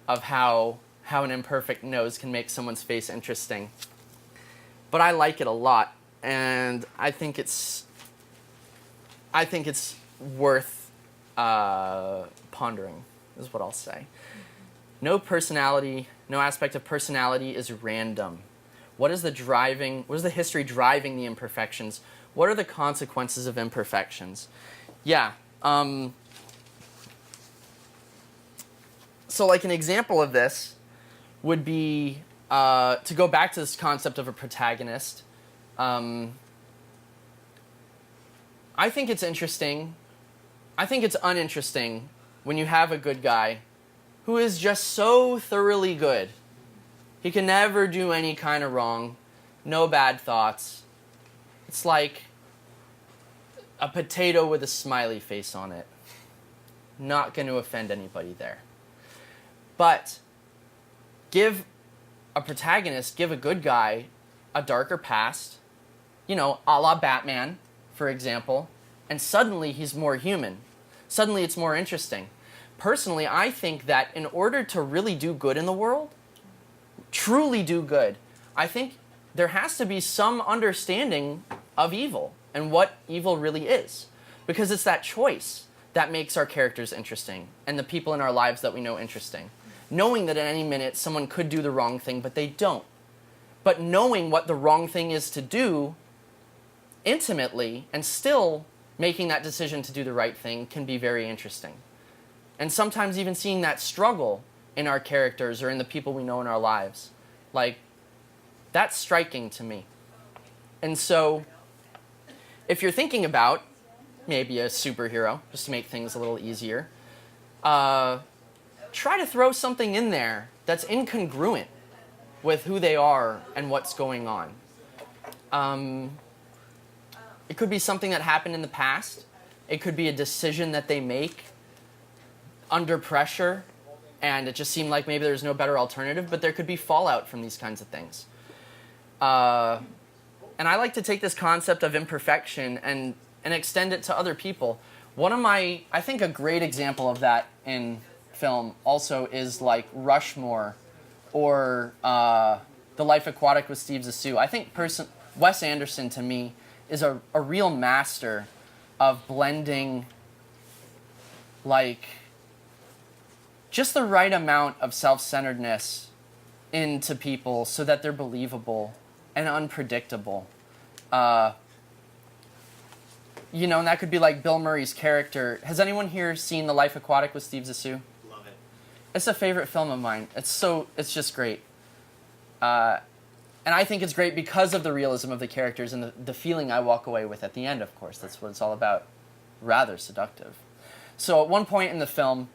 of how an imperfect nose can make someone's face interesting. But I like it a lot, and I think it's worth pondering, is what I'll say. No aspect of personality is random. What is the history driving the imperfections? What are the consequences of imperfections? Yeah. So like an example of this would be, to go back to this concept of a protagonist, I think it's interesting. I think it's uninteresting when you have a good guy who is just so thoroughly good. He can never do any kind of wrong, no bad thoughts. It's like a potato with a smiley face on it. Not going to offend anybody there. But give a protagonist, give a good guy a darker past, a la Batman, for example, and suddenly he's more human. Suddenly it's more interesting. Personally, I think that in order to really do good in the world, truly do good, I think there has to be some understanding of evil and what evil really is. Because it's that choice that makes our characters interesting and the people in our lives that we know interesting. Knowing that at any minute someone could do the wrong thing, but they don't. But knowing what the wrong thing is to do intimately and still making that decision to do the right thing can be very interesting. And sometimes even seeing that struggle in our characters or in the people we know in our lives. Like, that's striking to me. And so, if you're thinking about maybe a superhero, just to make things a little easier, try to throw something in there that's incongruent with who they are and what's going on. It could be something that happened in the past. It could be a decision that they make under pressure, and it just seemed like maybe there's no better alternative, but there could be fallout from these kinds of things. And I like to take this concept of imperfection and extend it to other people. I think a great example of that in film also is like Rushmore or The Life Aquatic with Steve Zissou. I think Wes Anderson, to me, is a real master of blending like just the right amount of self-centeredness into people so that they're believable and unpredictable. You know, and that could be like Bill Murray's character. Has anyone here seen The Life Aquatic with Steve Zissou? Love it. It's a favorite film of mine. It's just great. And I think it's great because of the realism of the characters and the feeling I walk away with at the end, of course. That's what it's all about. Rather seductive. So at one point in the film,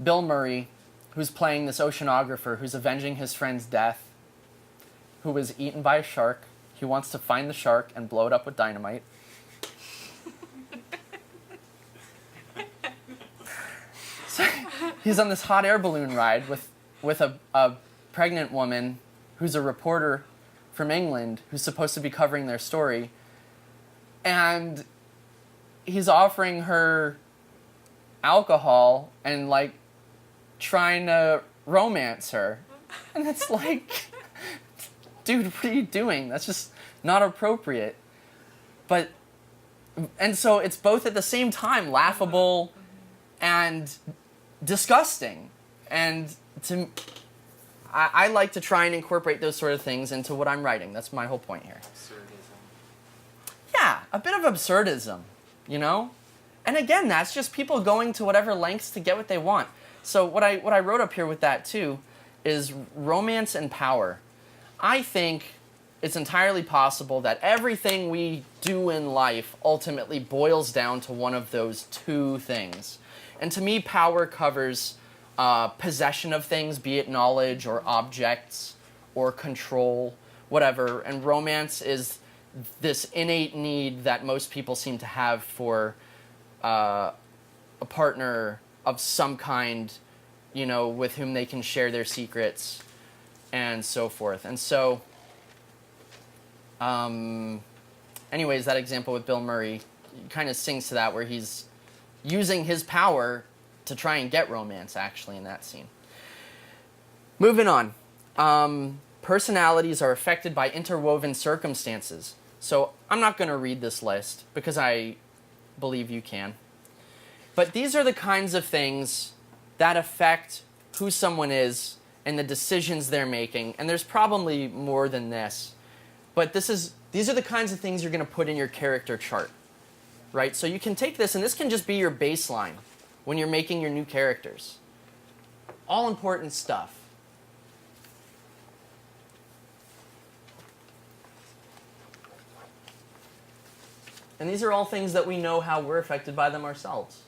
Bill Murray, who's playing this oceanographer who's avenging his friend's death, who was eaten by a shark, he wants to find the shark and blow it up with dynamite. So he's on this hot air balloon ride with a pregnant woman who's a reporter from England who's supposed to be covering their story. And he's offering her alcohol and, like, trying to romance her. And it's like, dude, what are you doing? That's just not appropriate. But, and so it's both at the same time laughable and disgusting. And I like to try and incorporate those sort of things into what I'm writing. That's my whole point here. Absurdism. Yeah, a bit of absurdism, you know? And again, that's just people going to whatever lengths to get what they want. So what I wrote up here with that too is romance and power. I think it's entirely possible that everything we do in life ultimately boils down to one of those two things. And to me, power covers possession of things, be it knowledge or objects or control, whatever. And romance is this innate need that most people seem to have for a partner of some kind, you know, with whom they can share their secrets and so forth. And so, anyways, that example with Bill Murray kind of sings to that, where he's using his power to try and get romance, actually, in that scene. Moving on. Personalities are affected by interwoven circumstances. So I'm not going to read this list because I believe you can. But these are the kinds of things that affect who someone is and the decisions they're making. And there's probably more than this. But these are the kinds of things you're going to put in your character chart, right? So you can take this, and this can just be your baseline when you're making your new characters. All important stuff. And these are all things that we know how we're affected by them ourselves.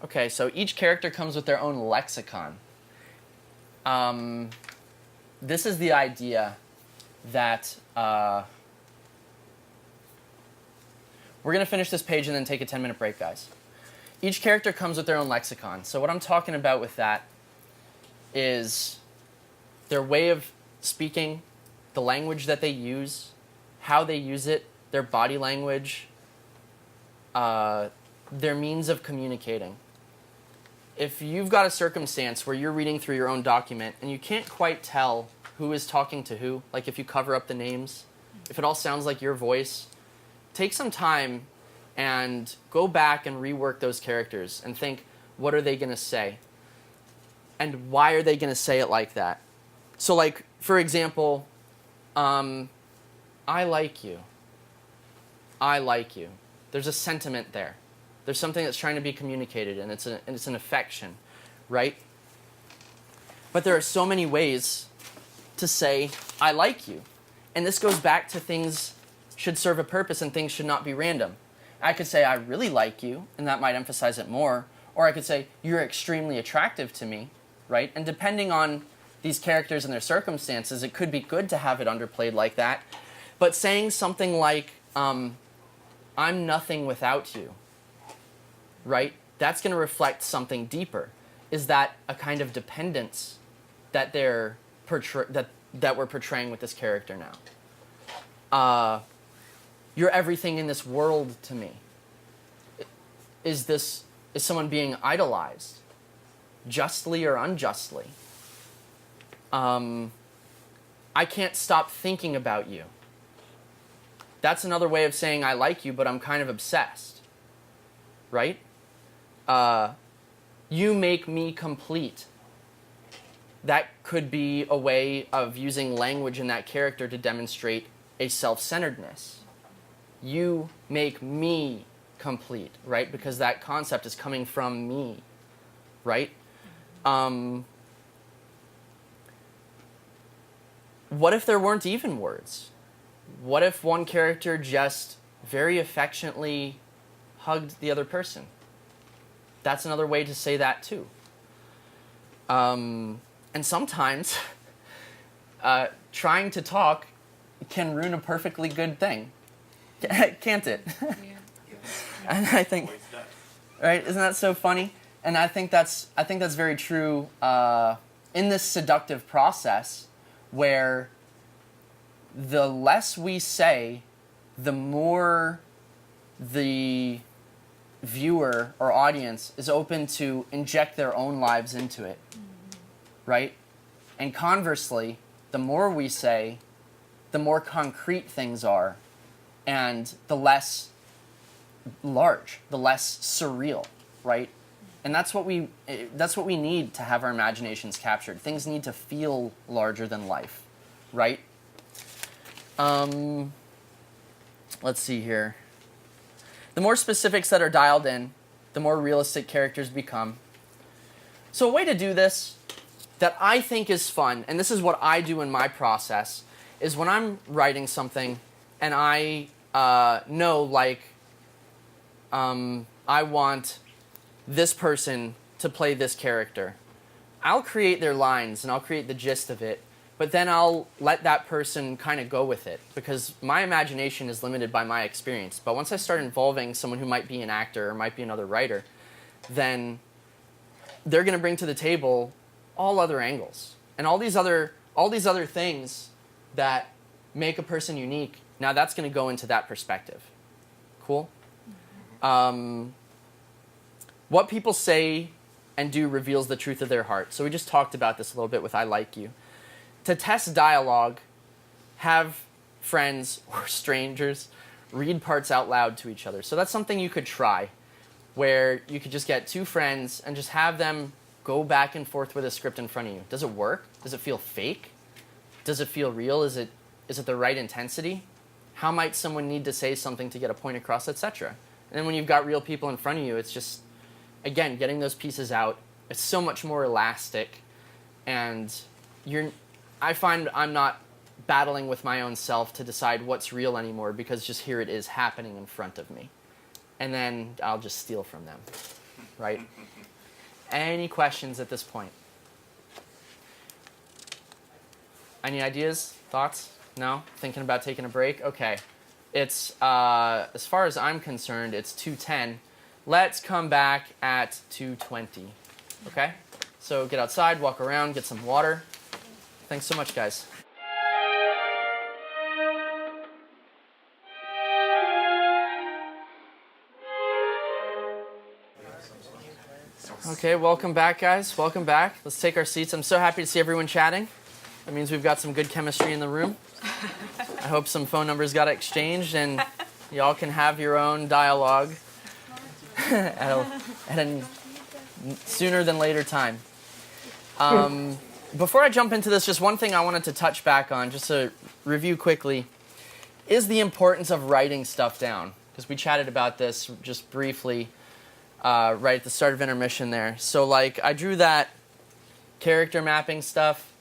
Okay, so each character comes with their own lexicon. This is the idea that we're going to finish this page and then take a 10-minute break, guys. Each character comes with their own lexicon. So what I'm talking about with that is their way of speaking, the language that they use, how they use it, their body language, their means of communicating. If you've got a circumstance where you're reading through your own document and you can't quite tell who is talking to who, like if you cover up the names, if it all sounds like your voice, take some time and go back and rework those characters and think, what are they going to say? And why are they going to say it like that? So, like, for example, I like you. I like you. There's a sentiment there. There's something that's trying to be communicated, and it's an affection, right? But there are so many ways to say, I like you. And this goes back to things should serve a purpose and things should not be random. I could say, I really like you, and that might emphasize it more. Or I could say, you're extremely attractive to me, right? And depending on these characters and their circumstances, it could be good to have it underplayed like that. But saying something like, I'm nothing without you, right? That's going to reflect something deeper. Is that a kind of dependence that they're that we're portraying with this character now? You're everything in this world to me. Is someone being idolized, justly or unjustly? I can't stop thinking about you. That's another way of saying I like you, but I'm kind of obsessed, right? You make me complete. That could be a way of using language in that character to demonstrate a self-centeredness. You make me complete, right? Because that concept is coming from me, right? What if there weren't even words? What if one character just very affectionately hugged the other person? That's another way to say that too. And sometimes trying to talk can ruin a perfectly good thing, can't it? Yeah. And I think, right? Isn't that so funny? And I think that's very true in this seductive process, where the less we say, the more the viewer or audience is open to inject their own lives into it, right? And conversely, the more we say, the more concrete things are, and the less large, the less surreal, right? And that's what we need to have our imaginations captured. Things need to feel larger than life, right? Let's see here. The more specifics that are dialed in, the more realistic characters become. So a way to do this that I think is fun, and this is what I do in my process, is when I'm writing something and I know, like, I want this person to play this character. I'll create their lines and I'll create the gist of it, but then I'll let that person kind of go with it, because my imagination is limited by my experience. But once I start involving someone who might be an actor or might be another writer, then they're going to bring to the table all other angles and all these other things that make a person unique. Now that's going to go into that perspective. Cool? What people say and do reveals the truth of their heart. So we just talked about this a little bit with I like you. To test dialogue, have friends or strangers read parts out loud to each other. So that's something you could try, where you could just get two friends and just have them go back and forth with a script in front of you. Does it work? Does it feel fake? Does it feel real? Is it the right intensity? How might someone need to say something to get a point across, etc.? And then when you've got real people in front of you, it's just, again, getting those pieces out. It's so much more elastic, and I find I'm not battling with my own self to decide what's real anymore, because just here it is happening in front of me. And then I'll just steal from them, right? Any questions at this point? Any ideas? Thoughts? No? Thinking about taking a break? Okay. It's, as far as I'm concerned, it's 2:10. Let's come back at 2:20. Okay? So get outside, walk around, get some water. Thanks so much, guys. Okay, welcome back, guys. Welcome back. Let's take our seats. I'm so happy to see everyone chatting. That means we've got some good chemistry in the room. I hope some phone numbers got exchanged and y'all can have your own dialogue at a sooner than later time. Before I jump into this, just one thing I wanted to touch back on, just to review quickly, is the importance of writing stuff down. Because we chatted about this just briefly right at the start of intermission there. So, like, I drew that character mapping stuff.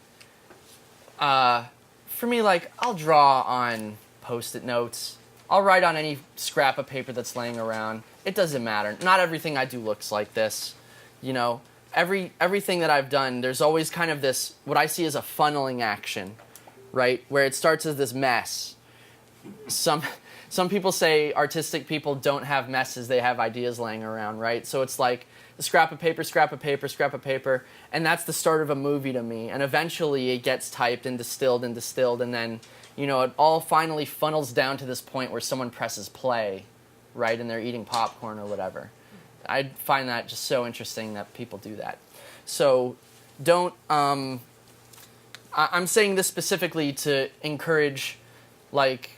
For me, like, I'll draw on Post-it notes. I'll write on any scrap of paper that's laying around. It doesn't matter. Not everything I do looks like this. You know, everything that I've done, there's always kind of this, what I see as a funneling action, right? Where it starts as this mess. Some people say artistic people don't have messes, they have ideas laying around, right? So it's like a scrap of paper, scrap of paper, scrap of paper, and that's the start of a movie to me. And eventually it gets typed and distilled, and then, you know, it all finally funnels down to this point where someone presses play, right? And they're eating popcorn or whatever. I find that just so interesting that people do that. So don't, I'm saying this specifically to encourage, like,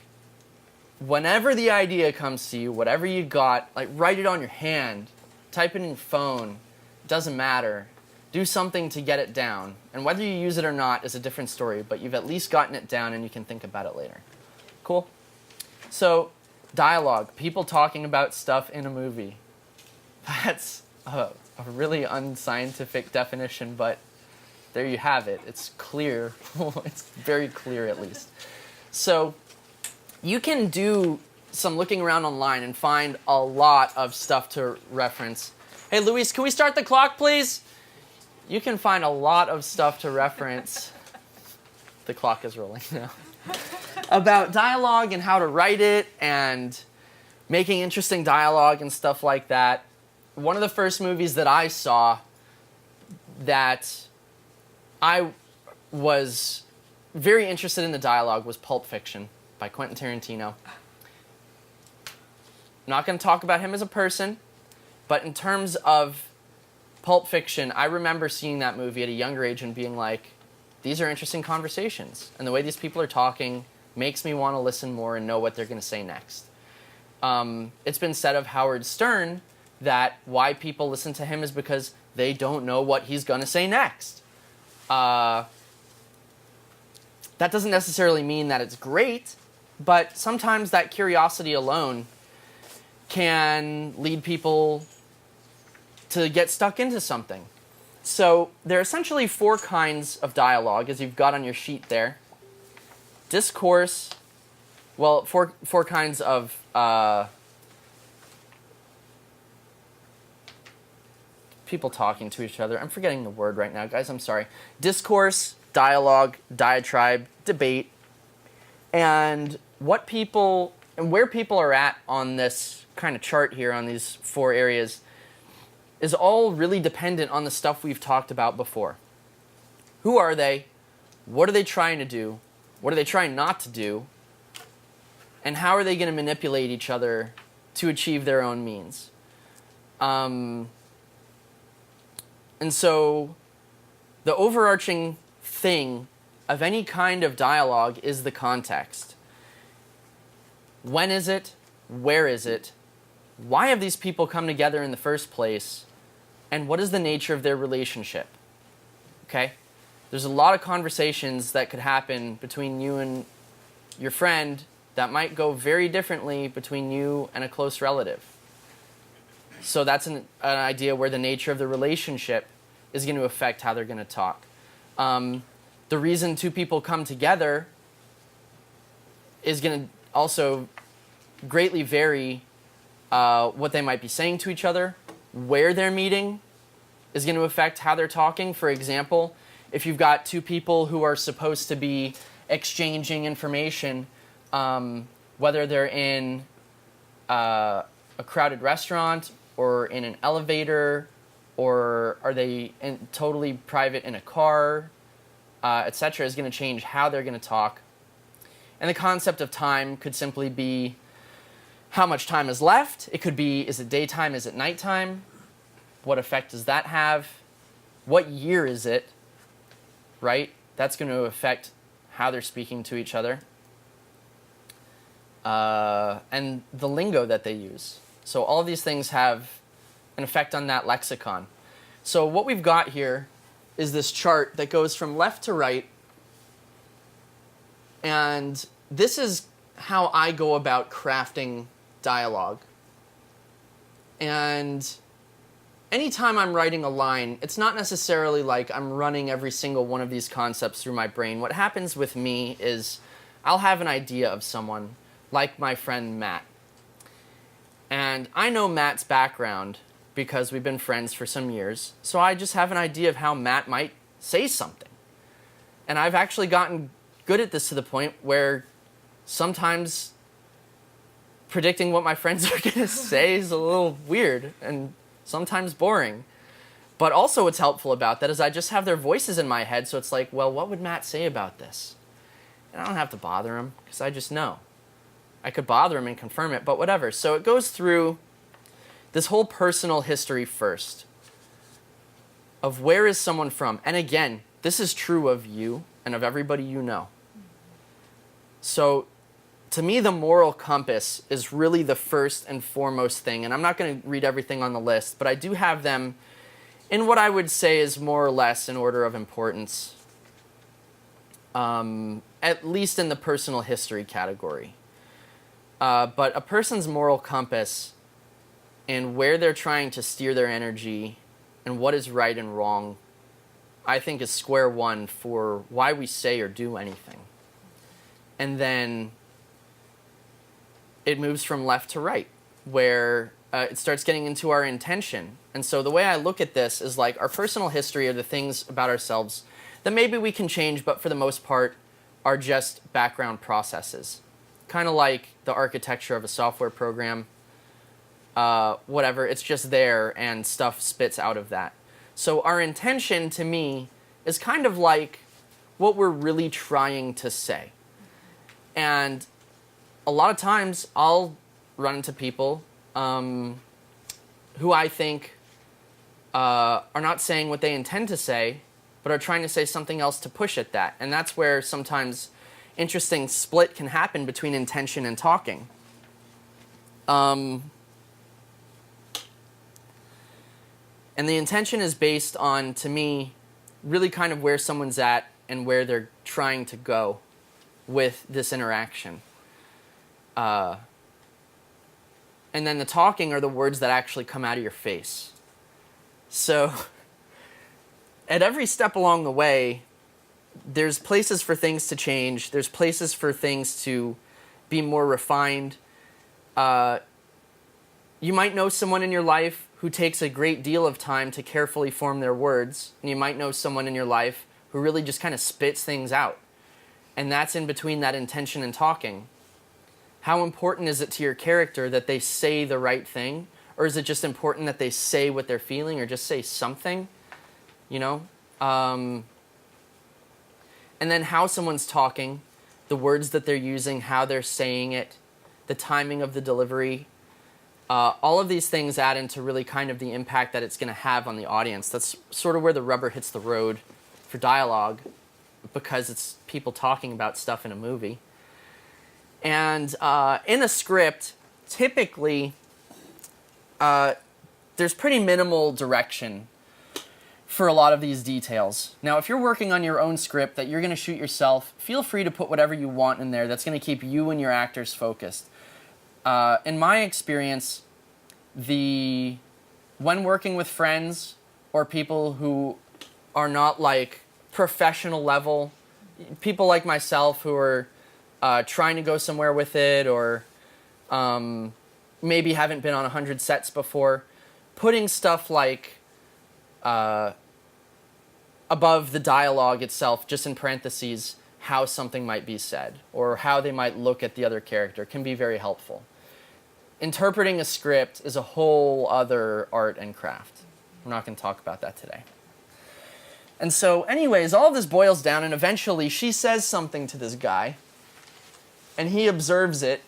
whenever the idea comes to you, whatever you got, like write it on your hand, type it in your phone, doesn't matter. Do something to get it down. And whether you use it or not is a different story, but you've at least gotten it down and you can think about it later. Cool? So, dialogue, people talking about stuff in a movie. That's a really unscientific definition, but there you have it. It's clear. It's very clear, at least. So, you can do some looking around online and find a lot of stuff to reference. Hey, Luis, can we start the clock, please? You can find a lot of stuff to reference. The clock is rolling now. About dialogue and how to write it and making interesting dialogue and stuff like that. One of the first movies that I saw that I was very interested in the dialogue was Pulp Fiction by Quentin Tarantino. I'm not going to talk about him as a person, but in terms of Pulp Fiction, I remember seeing that movie at a younger age and being like, these are interesting conversations. And the way these people are talking makes me want to listen more and know what they're going to say next. It's been said of Howard Stern that why people listen to him is because they don't know what he's going to say next. That doesn't necessarily mean that it's great, but sometimes that curiosity alone can lead people to get stuck into something. So there are essentially 4 kinds of dialogue, as you've got on your sheet there. Discourse, well, four kinds of people talking to each other. I'm forgetting the word right now, guys, I'm sorry. Discourse, dialogue, diatribe, debate, and where people are at on this kind of chart here on these 4 areas is all really dependent on the stuff we've talked about before. Who are they? What are they trying to do? What are they trying not to do? And how are they going to manipulate each other to achieve their own means? And so the overarching thing of any kind of dialogue is the context. When is it? Where is it? Why have these people come together in the first place? And what is the nature of their relationship? Okay? There's a lot of conversations that could happen between you and your friend that might go very differently between you and a close relative. So that's an idea where the nature of the relationship is going to affect how they're going to talk. The reason 2 people come together is going to also greatly vary what they might be saying to each other. Where they're meeting is going to affect how they're talking. For example, if you've got 2 people who are supposed to be exchanging information, whether they're in a crowded restaurant or in an elevator, or are they totally private in a car, etc., is going to change how they're going to talk. And the concept of time could simply be how much time is left. It could be, is it daytime, is it nighttime? What effect does that have? What year is it, right? That's going to affect how they're speaking to each other. And the lingo that they use. So all of these things have an effect on that lexicon. So what we've got here is this chart that goes from left to right. And this is how I go about crafting dialogue. And anytime I'm writing a line, it's not necessarily like I'm running every single one of these concepts through my brain. What happens with me is I'll have an idea of someone, like my friend Matt. And I know Matt's background because we've been friends for some years. So I just have an idea of how Matt might say something. And I've actually gotten good at this to the point where sometimes predicting what my friends are going to say is a little weird and sometimes boring. But also what's helpful about that is I just have their voices in my head, so it's like, well, what would Matt say about this? And I don't have to bother him because I just know. I could bother him and confirm it, but whatever. So it goes through this whole personal history first of where is someone from. And again, this is true of you and of everybody you know. So to me, the moral compass is really the first and foremost thing. And I'm not going to read everything on the list, but I do have them in what I would say is more or less in order of importance, at least in the personal history category. But a person's moral compass and where they're trying to steer their energy and what is right and wrong, I think is square one for why we say or do anything. And then it moves from left to right, where it starts getting into our intention. And so the way I look at this is like our personal history are the things about ourselves that maybe we can change, but for the most part are just background processes. Kind of like the architecture of a software program, whatever, it's just there and stuff spits out of that. So our intention, to me, is kind of like what we're really trying to say. And a lot of times I'll run into people who I think are not saying what they intend to say, but are trying to say something else to push at that. And that's where sometimes interesting split can happen between intention and talking. And the intention is based on, to me, really kind of where someone's at and where they're trying to go with this interaction. And then the talking are the words that actually come out of your face. So at every step along the way, there's places for things to change. There's places for things to be more refined. You might know someone in your life who takes a great deal of time to carefully form their words. And you might know someone in your life who really just kind of spits things out. And that's in between that intention and talking. How important is it to your character that they say the right thing? Or is it just important that they say what they're feeling or just say something? You know? And then how someone's talking, the words that they're using, how they're saying it, the timing of the delivery. All of these things add into really kind of the impact that it's going to have on the audience. That's sort of where the rubber hits the road for dialogue, because it's people talking about stuff in a movie. And in a script, typically, there's pretty minimal direction for a lot of these details. Now, if you're working on your own script that you're going to shoot yourself, feel free to put whatever you want in there that's going to keep you and your actors focused. In my experience, when working with friends or people who are not like professional level, people like myself who are trying to go somewhere with it, or maybe haven't been on 100 sets before, putting stuff like above the dialogue itself, just in parentheses, how something might be said or how they might look at the other character can be very helpful. Interpreting a script is a whole other art and craft. We're not going to talk about that today. And so anyways, all of this boils down, and eventually she says something to this guy, and he observes it,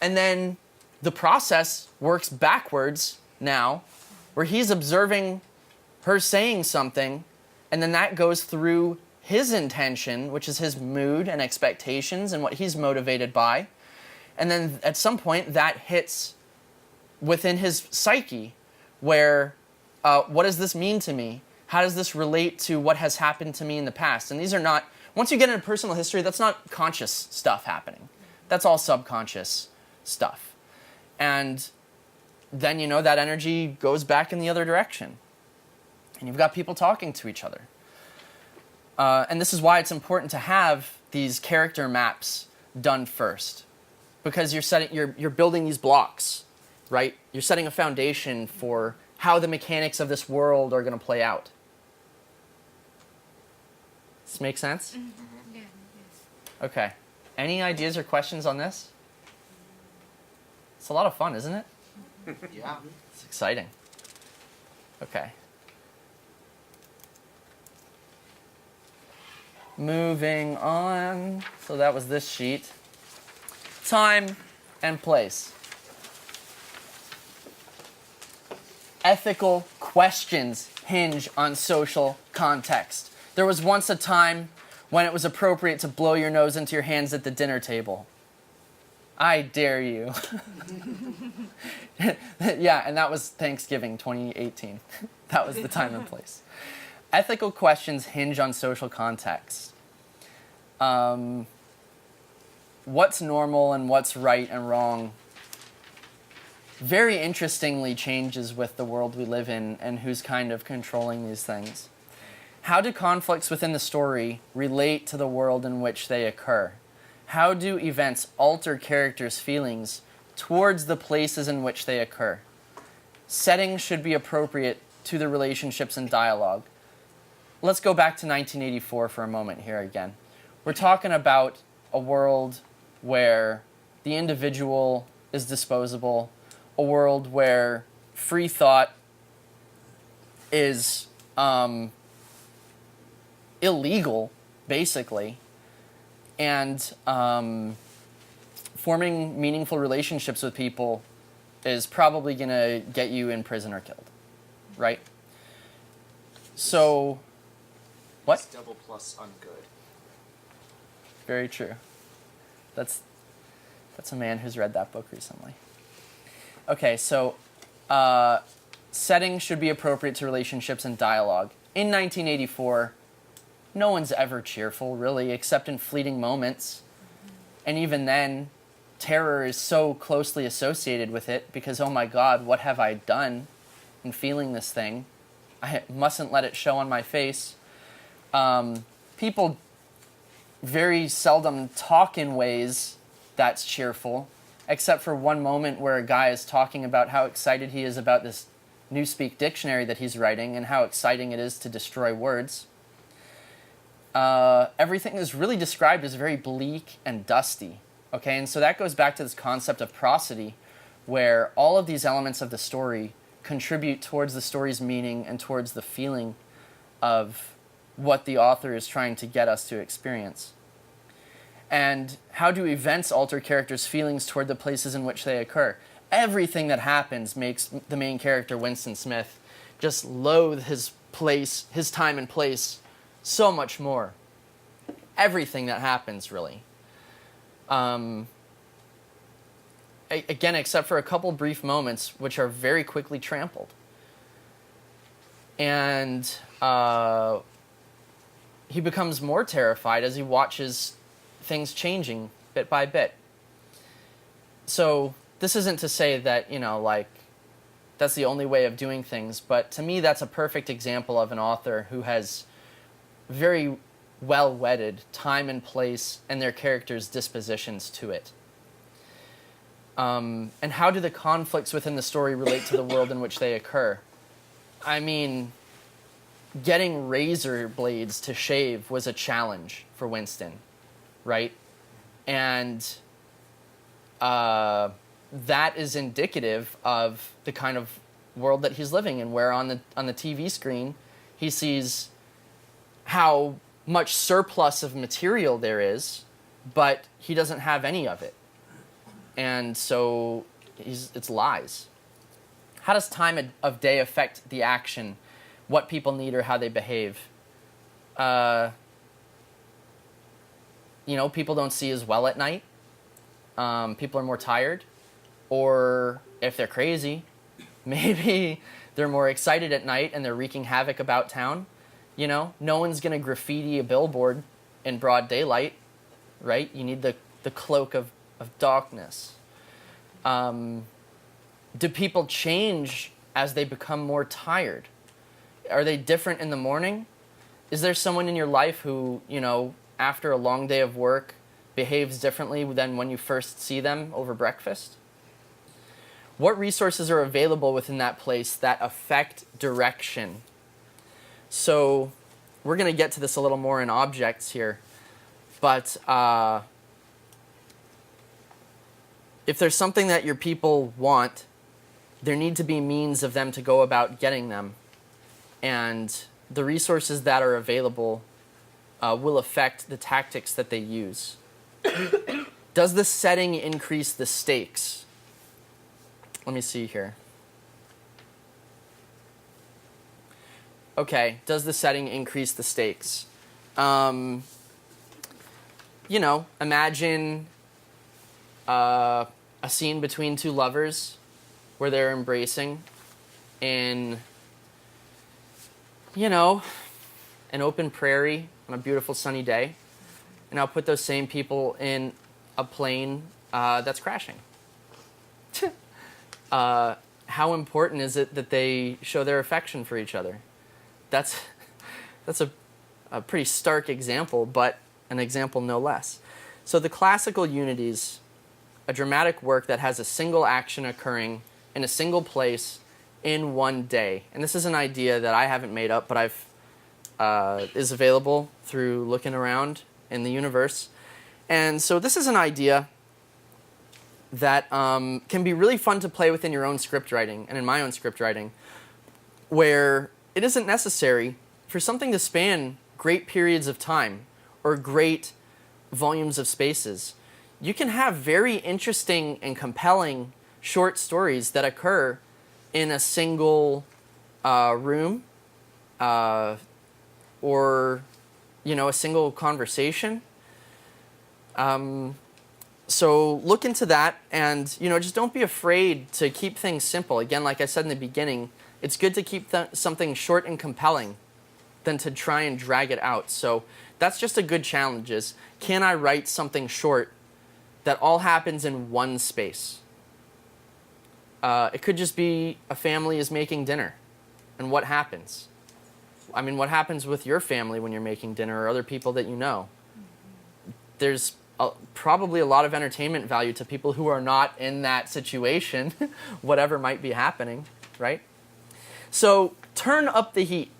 and then the process works backwards now, where he's observing her saying something, and then that goes through his intention, which is his mood and expectations and what he's motivated by. And then at some point that hits within his psyche, where what does this mean to me? How does this relate to what has happened to me in the past? And these are not, once you get into personal history, that's not conscious stuff happening. That's all subconscious stuff. And then, you know, that energy goes back in the other direction. And you've got people talking to each other. And this is why it's important to have these character maps done first. Because you're building these blocks, right? You're setting a foundation for how the mechanics of this world are going to play out. Does this make sense? Mm-hmm. Yeah, yes. Okay. Any ideas or questions on this? It's a lot of fun, isn't it? Yeah. It's exciting. Okay. Moving on. So that was this sheet. Time and place. Ethical questions hinge on social context. There was once a time when it was appropriate to blow your nose into your hands at the dinner table. I dare you. Yeah, and that was Thanksgiving 2018. That was the time and place. Ethical questions hinge on social context. What's normal and what's right and wrong very interestingly changes with the world we live in and who's kind of controlling these things. How do conflicts within the story relate to the world in which they occur? How do events alter characters' feelings towards the places in which they occur? Settings should be appropriate to the relationships and dialogue. Let's go back to 1984 for a moment here again. We're talking about a world where the individual is disposable, a world where free thought is illegal, basically, and forming meaningful relationships with people is probably going to get you in prison or killed, right? So, what? It's double plus ungood. Very true. That's a man who's read that book recently. Okay, so settings should be appropriate to relationships and dialogue. In 1984, no one's ever cheerful, really, except in fleeting moments. And even then, terror is so closely associated with it because, oh my God, what have I done in feeling this thing? I mustn't let it show on my face. People very seldom talk in ways that's cheerful, except for one moment where a guy is talking about how excited he is about this Newspeak dictionary that he's writing and how exciting it is to destroy words. Everything is really described as very bleak and dusty. Okay, and so that goes back to this concept of prosody, where all of these elements of the story contribute towards the story's meaning and towards the feeling of what the author is trying to get us to experience. And how do events alter characters' feelings toward the places in which they occur? Everything that happens makes the main character, Winston Smith, just loathe his place, his time and place, so much more. Everything that happens, really. Again, except for a couple brief moments, which are very quickly trampled. And he becomes more terrified as he watches things changing bit by bit. So this isn't to say that, that's the only way of doing things, but to me that's a perfect example of an author who has very well wedded time and place and their characters' dispositions to it. And how do the conflicts within the story relate to the world in which they occur? I mean, getting razor blades to shave was a challenge for Winston, right? And that is indicative of the kind of world that he's living in, where on the TV screen he sees how much surplus of material there is, but he doesn't have any of it. And so it's lies. How does time of day affect the action, what people need or how they behave? People don't see as well at night. People are more tired. Or if they're crazy, maybe they're more excited at night and they're wreaking havoc about town. No one's going to graffiti a billboard in broad daylight, right? You need the cloak of darkness. Do people change as they become more tired? Are they different in the morning? Is there someone in your life who, after a long day of work, behaves differently than when you first see them over breakfast? What resources are available within that place that affect direction? So we're going to get to this a little more in objects here, but if there's something that your people want, there need to be means of them to go about getting them. And the resources that are available will affect the tactics that they use. Does the setting increase the stakes? Let me see here. Okay, does the setting increase the stakes? Imagine a scene between two lovers where they're embracing in, you know, an open prairie on a beautiful sunny day. And I'll put those same people in a plane that's crashing. How important is it that they show their affection for each other? That's a pretty stark example, but an example no less. So the classical unities, a dramatic work that has a single action occurring in a single place in one day. And this is an idea that I haven't made up, but is available through looking around in the universe. And so this is an idea that can be really fun to play with in your own script writing, and in my own script writing, where it isn't necessary for something to span great periods of time or great volumes of spaces. You can have very interesting and compelling short stories that occur in a single room or, you know, a single conversation. So look into that, and, you know, just don't be afraid to keep things simple. Again, like I said in the beginning, it's good to keep something short and compelling than to try and drag it out. So that's just a good challenge is, can I write something short that all happens in one space? It could just be a family is making dinner, and what happens? I mean, what happens with your family when you're making dinner or other people that you know? There's probably a lot of entertainment value to people who are not in that situation, whatever might be happening, right? So turn up the heat.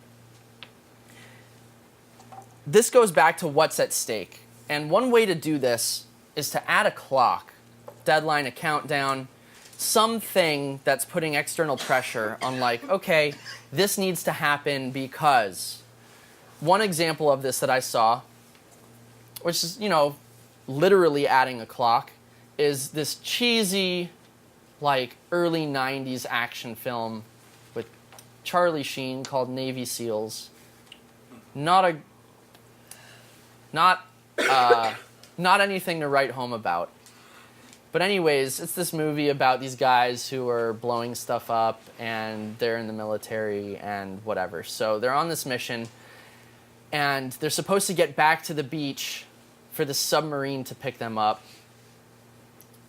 This goes back to what's at stake. And one way to do this is to add a clock, deadline, a countdown, something that's putting external pressure on, like, okay, this needs to happen because. One example of this that I saw, which is, you know, literally adding a clock, is this cheesy, like, early 90s action film with Charlie Sheen called Navy SEALs. Not anything to write home about. But anyways, it's this movie about these guys who are blowing stuff up, and they're in the military and whatever. So they're on this mission, and they're supposed to get back to the beach for the submarine to pick them up.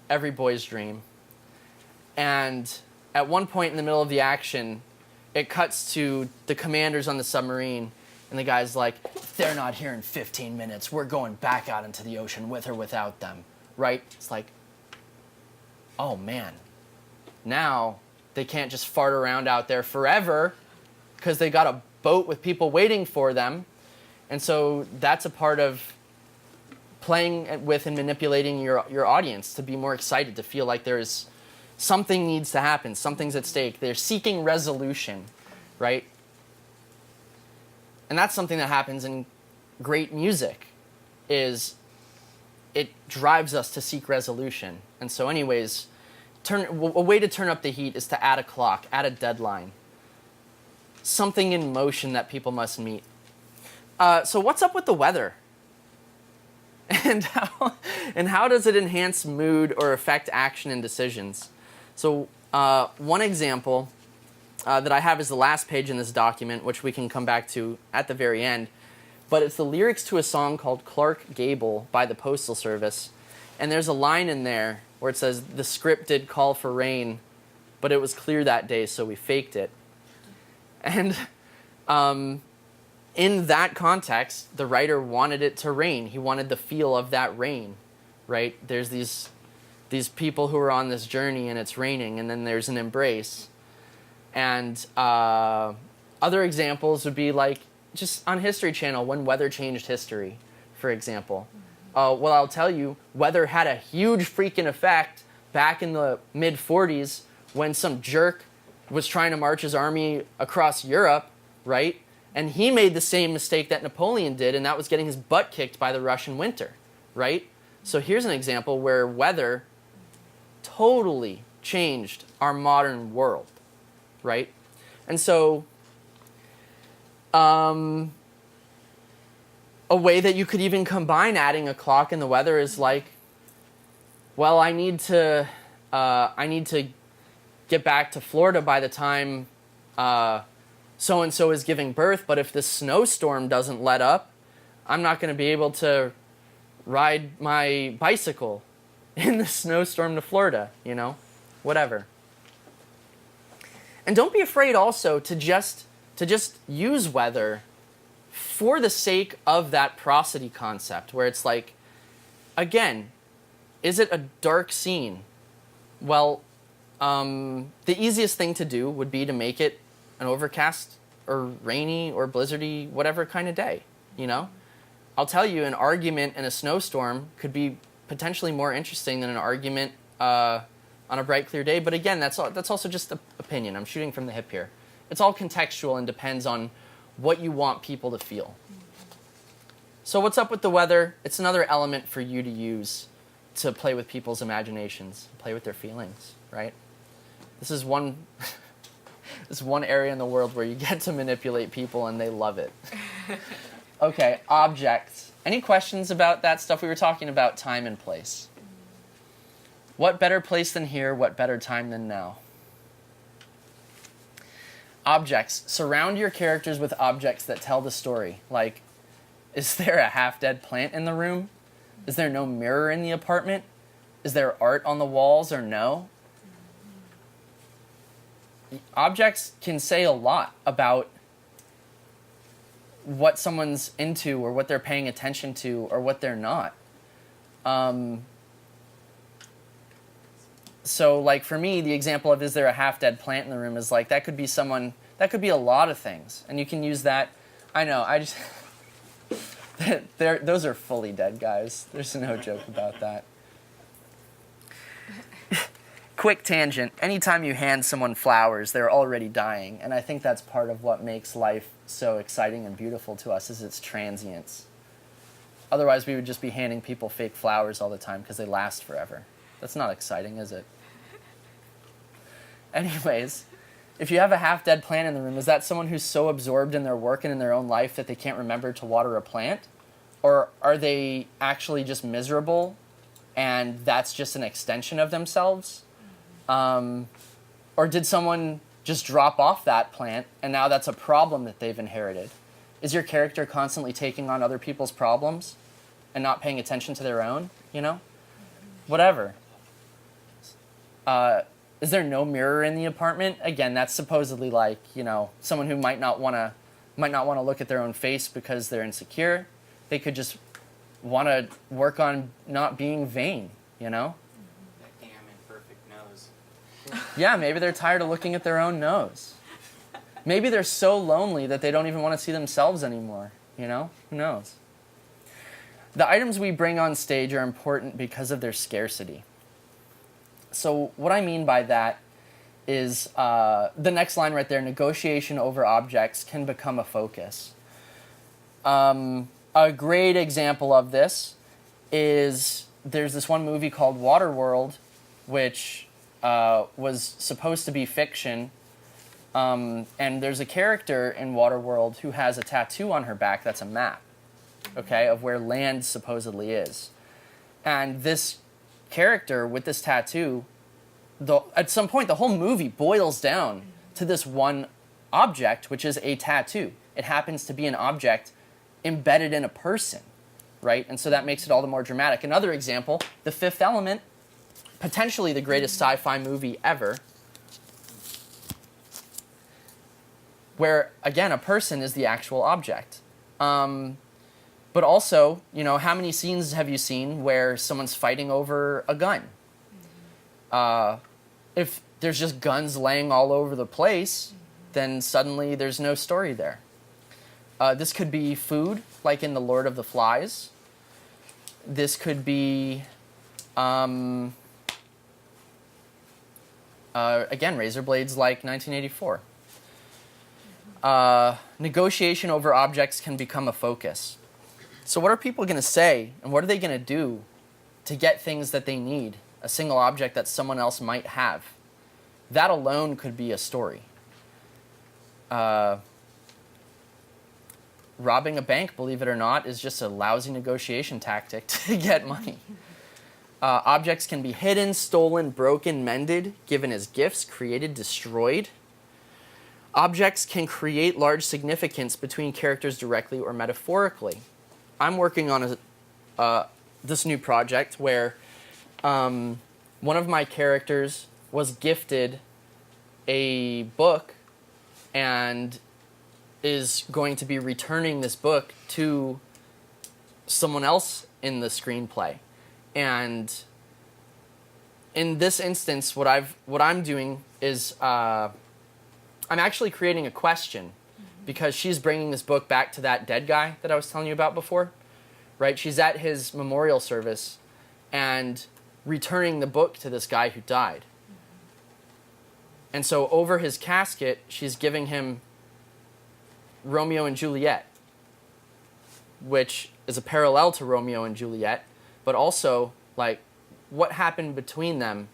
Every boy's dream. And at one point in the middle of the action, it cuts to the commanders on the submarine, and the guy's like, they're not here in 15 minutes. We're going back out into the ocean with or without them, right? It's like, oh man, now they can't just fart around out there forever because they got a boat with people waiting for them. And so that's a part of playing with and manipulating your audience to be more excited, to feel like there's something needs to happen, something's at stake. They're seeking resolution, right? And that's something that happens in great music, is it drives us to seek resolution. And so anyways, a way to turn up the heat is to add a clock, add a deadline, something in motion that people must meet. So what's up with the weather? And how does it enhance mood or affect action and decisions? So one example that I have is the last page in this document, which we can come back to at the very end. But it's the lyrics to a song called Clark Gable by the Postal Service. And there's a line in there where it says, the script did call for rain, but it was clear that day, so we faked it. And in that context, the writer wanted it to rain. He wanted the feel of that rain, right? There's these people who are on this journey and it's raining, and then there's an embrace. And other examples would be like just on History Channel, when weather changed history, for example. Well, I'll tell you, weather had a huge freaking effect back in the mid-40s when some jerk was trying to march his army across Europe, right? And he made the same mistake that Napoleon did, and that was getting his butt kicked by the Russian winter, right? So here's an example where weather totally changed our modern world, right? And so a way that you could even combine adding a clock and the weather is like well, I need to get back to Florida by the time so-and-so is giving birth, but if this snowstorm doesn't let up, I'm not going to be able to ride my bicycle in the snowstorm to Florida, you know, whatever. And don't be afraid also to just use weather for the sake of that prosody concept, where it's like, again, is it a dark scene? Well, the easiest thing to do would be to make it an overcast or rainy or blizzardy, whatever kind of day, you know? I'll tell you, an argument in a snowstorm could be potentially more interesting than an argument on a bright, clear day. But again, that's also just an opinion. I'm shooting from the hip here. It's all contextual and depends on what you want people to feel. So what's up with the weather? It's another element for you to use to play with people's imaginations, play with their feelings, right? This is one area in the world where you get to manipulate people and they love it. Okay, objects. Any questions about that stuff? We were talking about time and place. What better place than here? What better time than now? Objects. Surround your characters with objects that tell the story. Like, is there a half-dead plant in the room? Is there no mirror in the apartment? Is there art on the walls or no? Objects can say a lot about what someone's into or what they're paying attention to or what they're not. So like for me, the example of is there a half-dead plant in the room is like, that could be someone, that could be a lot of things. And you can use that. I know, I just, those are fully dead, guys. There's no joke about that. Quick tangent. Anytime you hand someone flowers, they're already dying. And I think that's part of what makes life so exciting and beautiful to us is its transience. Otherwise, we would just be handing people fake flowers all the time because they last forever. That's not exciting, is it? Anyways, if you have a half-dead plant in the room, is that someone who's so absorbed in their work and in their own life that they can't remember to water a plant? Or are they actually just miserable and that's just an extension of themselves? Or did someone just drop off that plant and now that's a problem that they've inherited? Is your character constantly taking on other people's problems and not paying attention to their own, you know? Whatever. Is there no mirror in the apartment? Again, that's supposedly like, you know, someone who might not want to look at their own face because they're insecure. They could just want to work on not being vain, you know? That damn imperfect nose. Yeah, maybe they're tired of looking at their own nose. Maybe they're so lonely that they don't even want to see themselves anymore, you know? Who knows? The items we bring on stage are important because of their scarcity. So what I mean by that is the next line right there, negotiation over objects can become a focus. A great example of this is there's this one movie called Waterworld, which was supposed to be fiction. And there's a character in Waterworld who has a tattoo on her back that's a map, okay, of where land supposedly is. And this character with this tattoo, at some point the whole movie boils down to this one object, which is a tattoo. It happens to be an object embedded in a person, right? And so that makes it all the more dramatic. Another example, The Fifth Element, potentially the greatest sci-fi movie ever, where, again, a person is the actual object. But also, you know, how many scenes have you seen where someone's fighting over a gun? If there's just guns laying all over the place, then suddenly there's no story there. This could be food, like in The Lord of the Flies. This could be, again, razor blades like 1984. Negotiation over objects can become a focus. So what are people going to say, and what are they going to do to get things that they need, a single object that someone else might have? That alone could be a story. Robbing a bank, believe it or not, is just a lousy negotiation tactic to get money. Objects can be hidden, stolen, broken, mended, given as gifts, created, destroyed. Objects can create large significance between characters directly or metaphorically. I'm working on this new project where one of my characters was gifted a book and is going to be returning this book to someone else in the screenplay. And in this instance, what I'm doing is I'm actually creating a question, because she's bringing this book back to that dead guy that I was telling you about before, right? She's at his memorial service and returning the book to this guy who died. And so over his casket, she's giving him Romeo and Juliet, which is a parallel to Romeo and Juliet, but also, like, what happened between them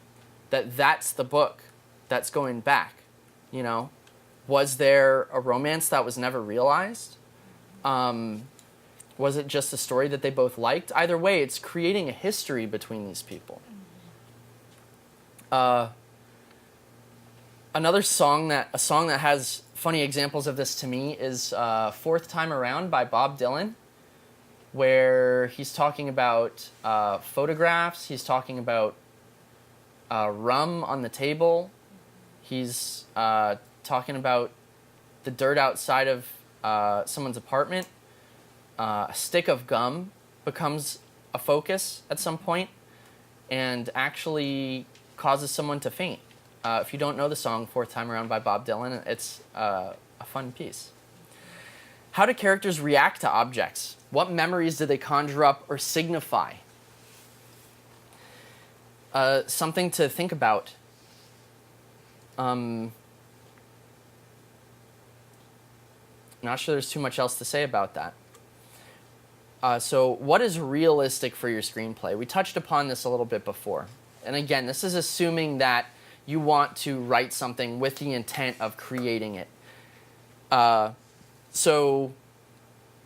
that's the book that's going back, you know? Was there a romance that was never realized? Was it just a story that they both liked? Either way, it's creating a history between these people. A song that has funny examples of this to me is Fourth Time Around by Bob Dylan, where he's talking about photographs, he's talking about rum on the table, he's talking about the dirt outside of someone's apartment. A stick of gum becomes a focus at some point and actually causes someone to faint. If you don't know the song Fourth Time Around by Bob Dylan, it's a fun piece. How do characters react to objects? What memories do they conjure up or signify? Something to think about. Not sure there's too much else to say about that. So what is realistic for your screenplay? We touched upon this a little bit before. And again, this is assuming that you want to write something with the intent of creating it. So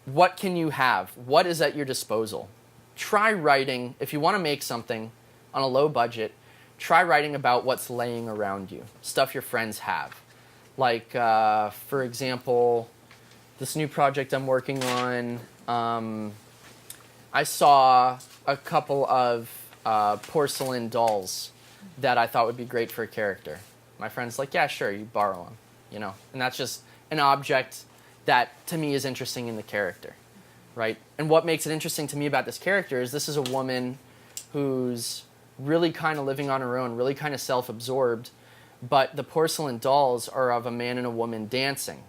what can you have? What is at your disposal? Try writing, if you want to make something on a low budget, try writing about what's laying around you, stuff your friends have. Like, for example, this new project I'm working on, I saw a couple of porcelain dolls that I thought would be great for a character. My friend's like, yeah, sure, you borrow them, you know? And that's just an object that, to me, is interesting in the character, right? And what makes it interesting to me about this character is this is a woman who's really kind of living on her own, really kind of self-absorbed, but the porcelain dolls are of a man and a woman dancing.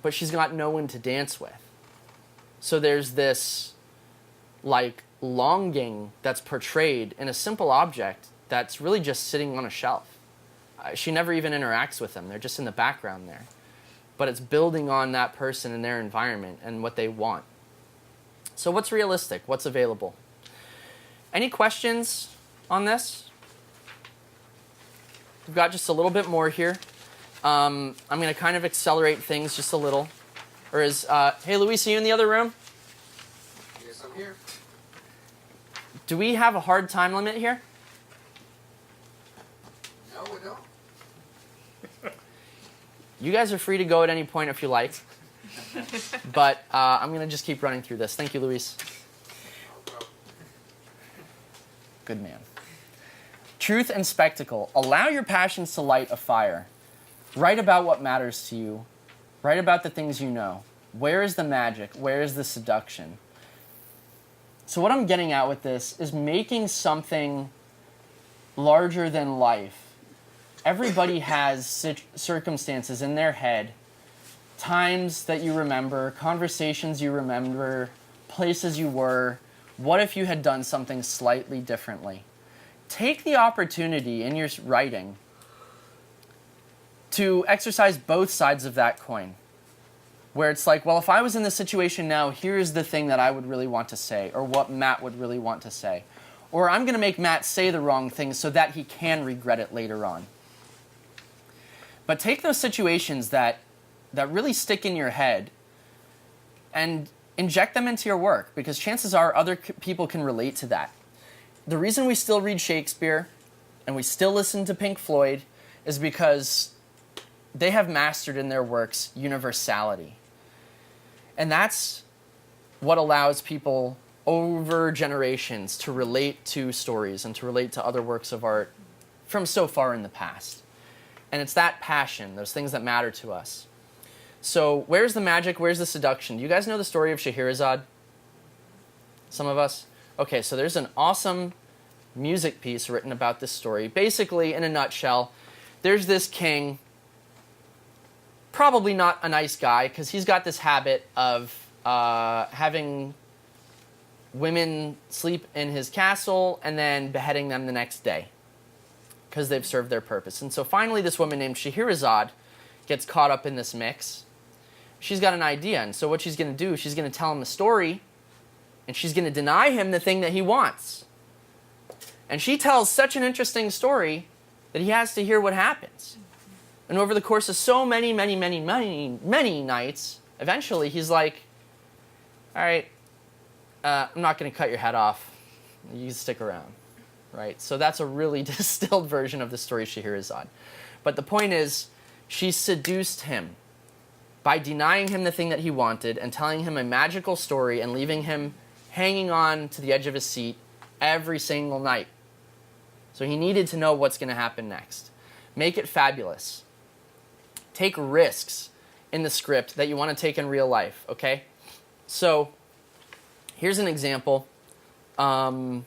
But she's got no one to dance with. So there's this, like, longing that's portrayed in a simple object that's really just sitting on a shelf. She never even interacts with them. They're just in the background there. But it's building on that person and their environment and what they want. So what's realistic? What's available? Any questions on this? We've got just a little bit more here. I'm going to kind of accelerate things just a little. Or is, hey Luis, are you in the other room? Yes, I'm here. Do we have a hard time limit here? No, we don't. You guys are free to go at any point if you like. But I'm going to just keep running through this. Thank you, Luis. Good man. Truth and spectacle. Allow your passions to light a fire. Write about what matters to you. Write about the things you know. Where is the magic? Where is the seduction? So what I'm getting at with this is making something larger than life. Everybody has circumstances in their head, times that you remember, conversations you remember, places you were. What if you had done something slightly differently? Take the opportunity in your writing to exercise both sides of that coin. Where it's like, well, if I was in this situation now, here's the thing that I would really want to say, or what Matt would really want to say. Or I'm going to make Matt say the wrong thing so that he can regret it later on. But take those situations that really stick in your head and inject them into your work, because chances are other people can relate to that. the reason we still read Shakespeare and we still listen to Pink Floyd is because they have mastered in their works universality. And that's what allows people over generations to relate to stories and to relate to other works of art from so far in the past. And it's that passion, those things that matter to us. So where's the magic? Where's the seduction? Do you guys know the story of Scheherazade? Some of us? Okay, so there's an awesome music piece written about this story. Basically, in a nutshell, there's this king, probably not a nice guy, because he's got this habit of having women sleep in his castle and then beheading them the next day because they've served their purpose. And so finally this woman named Scheherazade gets caught up in this mix. She's got an idea, and so what she's going to do, she's going to tell him a story, and she's going to deny him the thing that he wants. And she tells such an interesting story that he has to hear what happens. And over the course of so many nights, eventually he's like, all right, I'm not going to cut your head off. You can stick around, right? So that's a really distilled version of the story of Scheherazade. But the point is, she seduced him by denying him the thing that he wanted and telling him a magical story and leaving him hanging on to the edge of his seat every single night. So he needed to know what's going to happen next. Make it fabulous. Take risks in the script that you want to take in real life, okay? So here's an example. What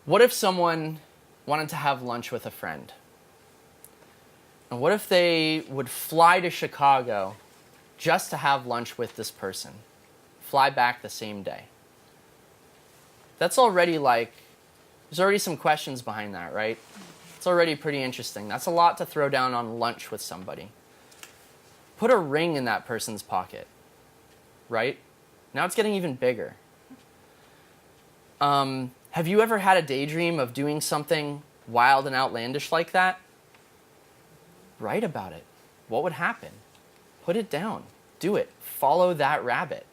if someone wanted to have lunch with a friend? And what if they would fly to Chicago just to have lunch with this person? Fly back the same day. That's already like, there's already some questions behind that, right? It's already pretty interesting. That's a lot to throw down on lunch with somebody. Put a ring in that person's pocket, right? Now it's getting even bigger. Have you ever had a daydream of doing something wild and outlandish like that? Write about it. What would happen? Put it down. Do it. Follow that rabbit.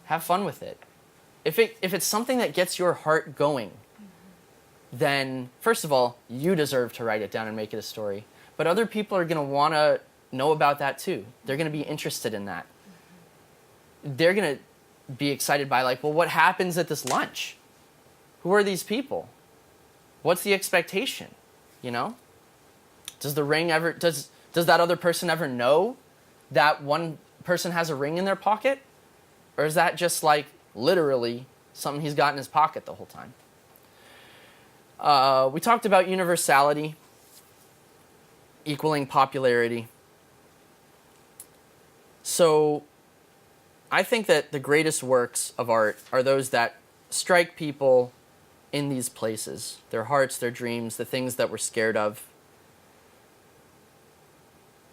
Have fun with it. If it's something that gets your heart going, then first of all, you deserve to write it down and make it a story. But other people are going to want to know about that too. They're going to be interested in that. They're going to be excited by like, well, what happens at this lunch? Who are these people? What's the expectation? You know? Does the ring ever, does that other person ever know that one person has a ring in their pocket? Or is that just like literally something he's got in his pocket the whole time? We talked about universality equaling popularity. So I think that the greatest works of art are those that strike people in these places, their hearts, their dreams, the things that we're scared of.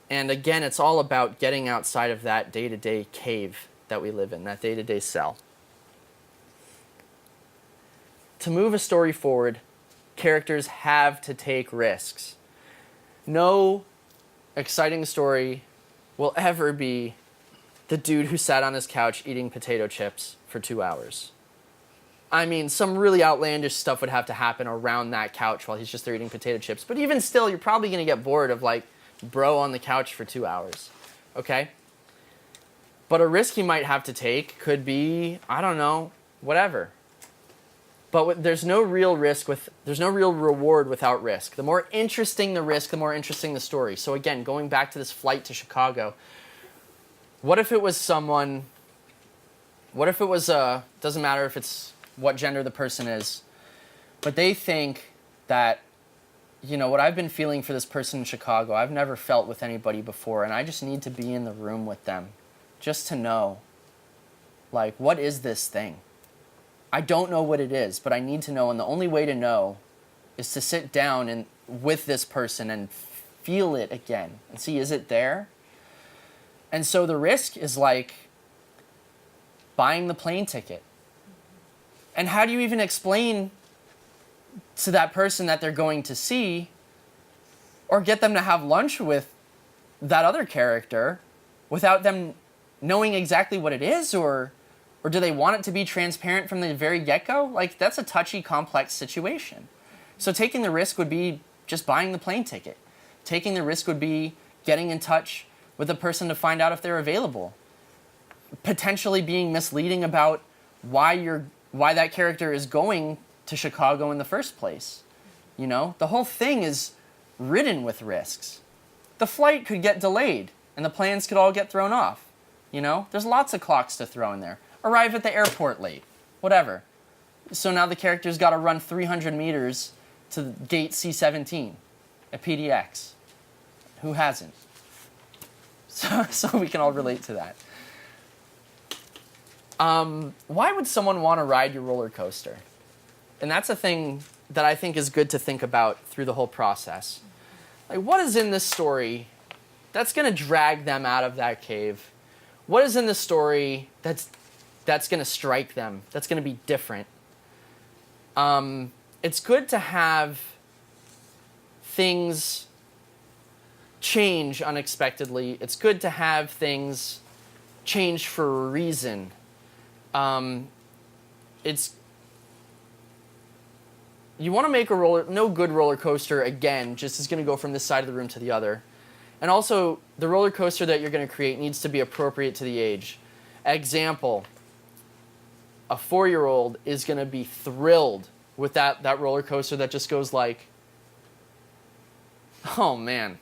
And again, it's all about getting outside of that day-to-day cave that we live in, that day-to-day cell. To move a story forward, characters have to take risks. No exciting story will ever be the dude who sat on his couch eating potato chips for 2 hours. I mean, some really outlandish stuff would have to happen around that couch while he's just there eating potato chips. But even still, you're probably going to get bored of, like, bro on the couch for 2 hours. Okay? But a risk he might have to take could be, I don't know, whatever. But there's no real reward without risk. The more interesting the risk, the more interesting the story. So again, going back to this flight to Chicago, what if it was someone, doesn't matter if it's what gender the person is, but they think that, you know, what I've been feeling for this person in Chicago, I've never felt with anybody before, and I just need to be in the room with them just to know, like, what is this thing? I don't know what it is, but I need to know, and the only way to know is to sit down with this person and feel it again and see, is it there? And so the risk is like buying the plane ticket. And how do you even explain to that person that they're going to see or get them to have lunch with that other character without them knowing exactly what it is or Or do they want it to be transparent from the very get-go? Like, that's a touchy, complex situation. So taking the risk would be just buying the plane ticket. Taking the risk would be getting in touch with the person to find out if they're available. Potentially being misleading about why that character is going to Chicago in the first place. You know, the whole thing is ridden with risks. The flight could get delayed and the plans could all get thrown off. You know, there's lots of clocks to throw in there. Arrive at the airport late, whatever. So now the character's got to run 300 meters to gate C17 at PDX. Who hasn't? So we can all relate to that. Why would someone want to ride your roller coaster? And that's a thing that I think is good to think about through the whole process. Like, what is in this story that's going to drag them out of that cave? What is in the story that's going to strike them, that's going to be different? It's good to have things change unexpectedly. It's good to have things change for a reason. You want to make no good roller coaster, again, just is going to go from this side of the room to the other. And also, the roller coaster that you're going to create needs to be appropriate to the age. Example, a 4-year-old is going to be thrilled with that roller coaster that just goes like, oh man,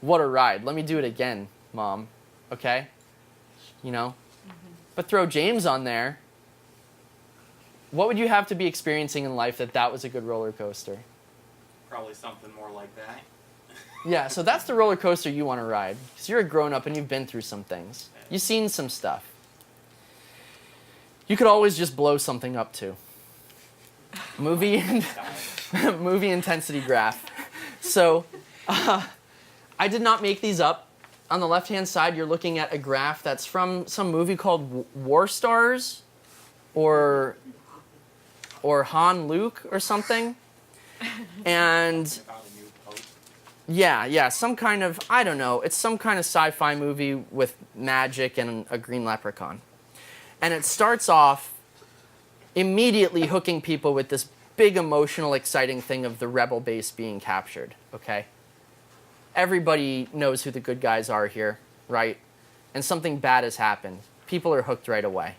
what a ride. Let me do it again, Mom. Okay? You know? But throw James on there. What would you have to be experiencing in life that was a good roller coaster? Probably something more like that. Yeah, so that's the roller coaster you want to ride. Because you're a grown-up and you've been through some things. You've seen some stuff. You could always just blow something up too. Movie intensity graph. So, I did not make these up. On the left-hand side, you're looking at a graph that's from some movie called War Stars, or Han Luke or something. And yeah, some kind of, I don't know, it's some kind of sci-fi movie with magic and a green leprechaun. And it starts off immediately hooking people with this big emotional, exciting thing of the rebel base being captured, okay? Everybody knows who the good guys are here, right? And something bad has happened. People are hooked right away.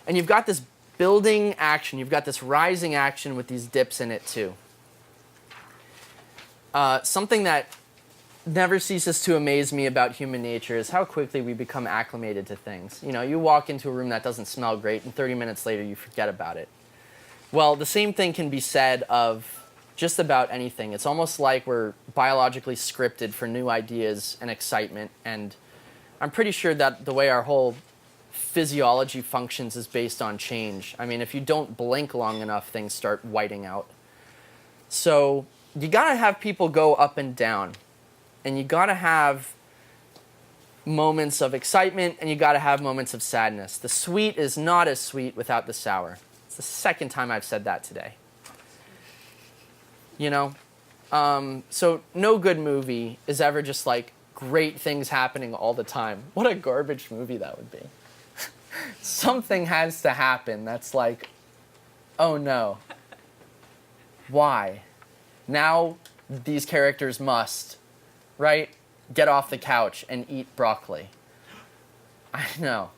And you've got this building action, you've got this rising action with these dips in it too. Something that never ceases to amaze me about human nature is how quickly we become acclimated to things. You know, you walk into a room that doesn't smell great, and 30 minutes later you forget about it. Well, the same thing can be said of just about anything. It's almost like we're biologically scripted for new ideas and excitement, and I'm pretty sure that the way our whole physiology functions is based on change. I mean, if you don't blink long enough, things start whiting out. So you gotta have people go up and down, and you gotta have moments of excitement, and you gotta have moments of sadness. The sweet is not as sweet without the sour. It's the second time I've said that today. You know? So no good movie is ever just like great things happening all the time. What a garbage movie that would be. Something has to happen that's like, oh no. Why? Now these characters must, right, get off the couch and eat broccoli. I know.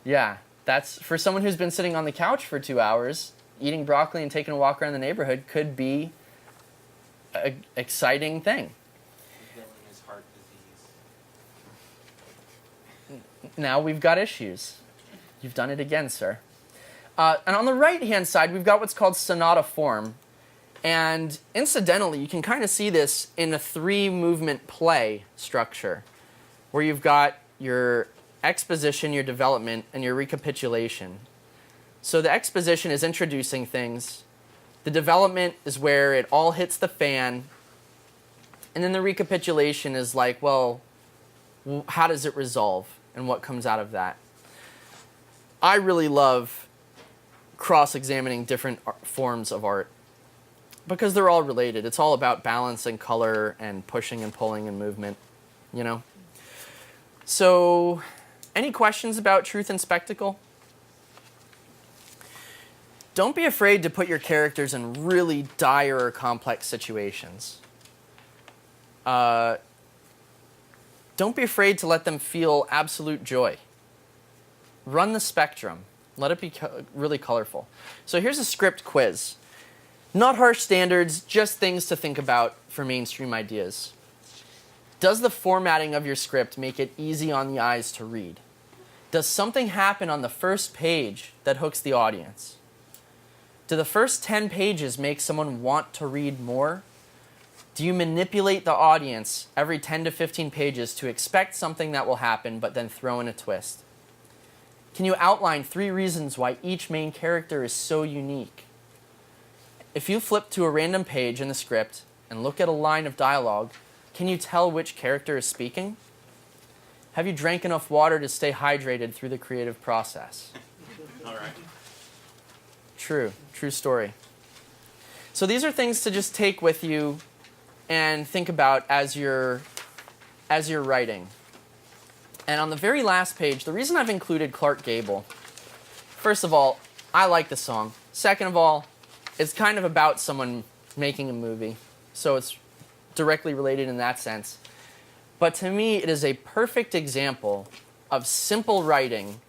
Yeah, that's, for someone who's been sitting on the couch for 2 hours, eating broccoli and taking a walk around the neighborhood could be an exciting thing. The villain is heart disease. Now we've got issues. You've done it again, sir. And on the right-hand side, we've got what's called sonata form. And incidentally, you can kind of see this in a 3-movement play structure, where you've got your exposition, your development, and your recapitulation. So the exposition is introducing things. The development is where it all hits the fan. And then the recapitulation is like, well, how does it resolve? And what comes out of that? I really love cross-examining different forms of art because they're all related. It's all about balance and color and pushing and pulling and movement, you know? So, any questions about truth and spectacle? don't be afraid to put your characters in really dire or complex situations. Don't be afraid to let them feel absolute joy. Run the spectrum. Let it be really colorful. So here's a script quiz. Not harsh standards, just things to think about for mainstream ideas. Does the formatting of your script make it easy on the eyes to read? Does something happen on the first page that hooks the audience? Do the first 10 pages make someone want to read more? Do you manipulate the audience every 10 to 15 pages to expect something that will happen but then throw in a twist? Can you outline 3 reasons why each main character is so unique? If you flip to a random page in the script and look at a line of dialogue, can you tell which character is speaking? Have you drank enough water to stay hydrated through the creative process? All right. True story. So these are things to just take with you and think about as you're writing. And on the very last page, the reason I've included Clark Gable, first of all, I like the song. Second of all, it's kind of about someone making a movie, so it's directly related in that sense. But to me, it is a perfect example of simple writing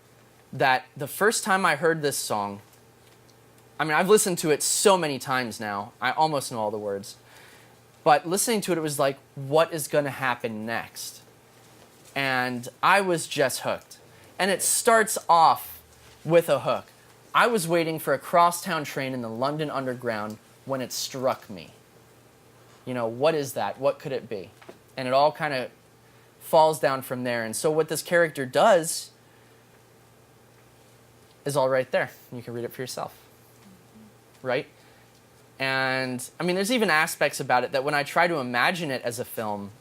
that the first time I heard this song, I mean, I've listened to it so many times now, I almost know all the words. But listening to it, it was like, what is going to happen next? And I was just hooked. And it starts off with a hook. I was waiting for a crosstown train in the London Underground when it struck me. You know, what is that? What could it be? And it all kind of falls down from there. And so what this character does is all right there. You can read it for yourself. Right? And, I mean, there's even aspects about it that when I try to imagine it as a film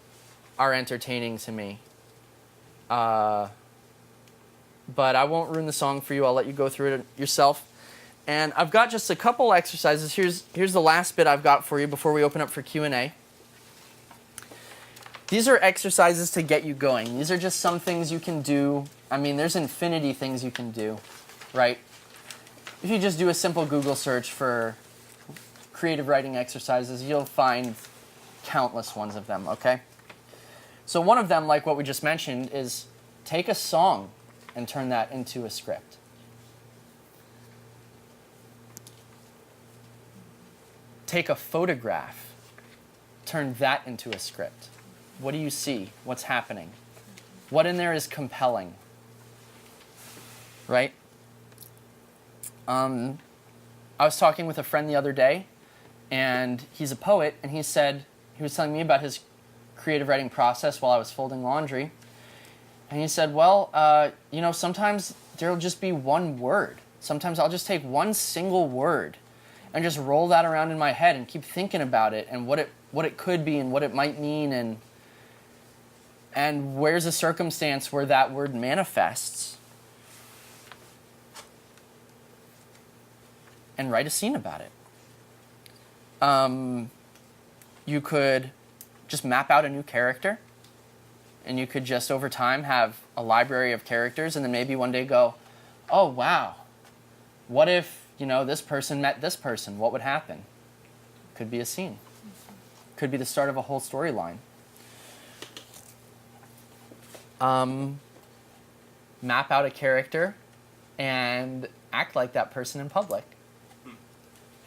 are entertaining to me. But I won't ruin the song for you. I'll let you go through it yourself. And I've got just a couple exercises. Here's the last bit I've got for you before we open up for Q&A. These are exercises to get you going. These are just some things you can do. I mean, there's infinity things you can do, right? If you just do a simple Google search for creative writing exercises, you'll find countless ones of them, okay? So one of them, like what we just mentioned, is take a song and turn that into a script. Take a photograph, turn that into a script. What do you see? What's happening? What in there is compelling? Right? I was talking with a friend the other day, and he's a poet, and he was telling me about his creative writing process while I was folding laundry. And he said, well, you know, sometimes there'll just be one word. Sometimes I'll just take one single word and just roll that around in my head and keep thinking about it and what it could be and what it might mean and where's a circumstance where that word manifests. And write a scene about it. You could just map out a new character, and you could just over time have a library of characters, and then maybe one day go, oh wow, what if, you know, this person met this person? What would happen? Could be a scene. Could be the start of a whole storyline. Map out a character and act like that person in public.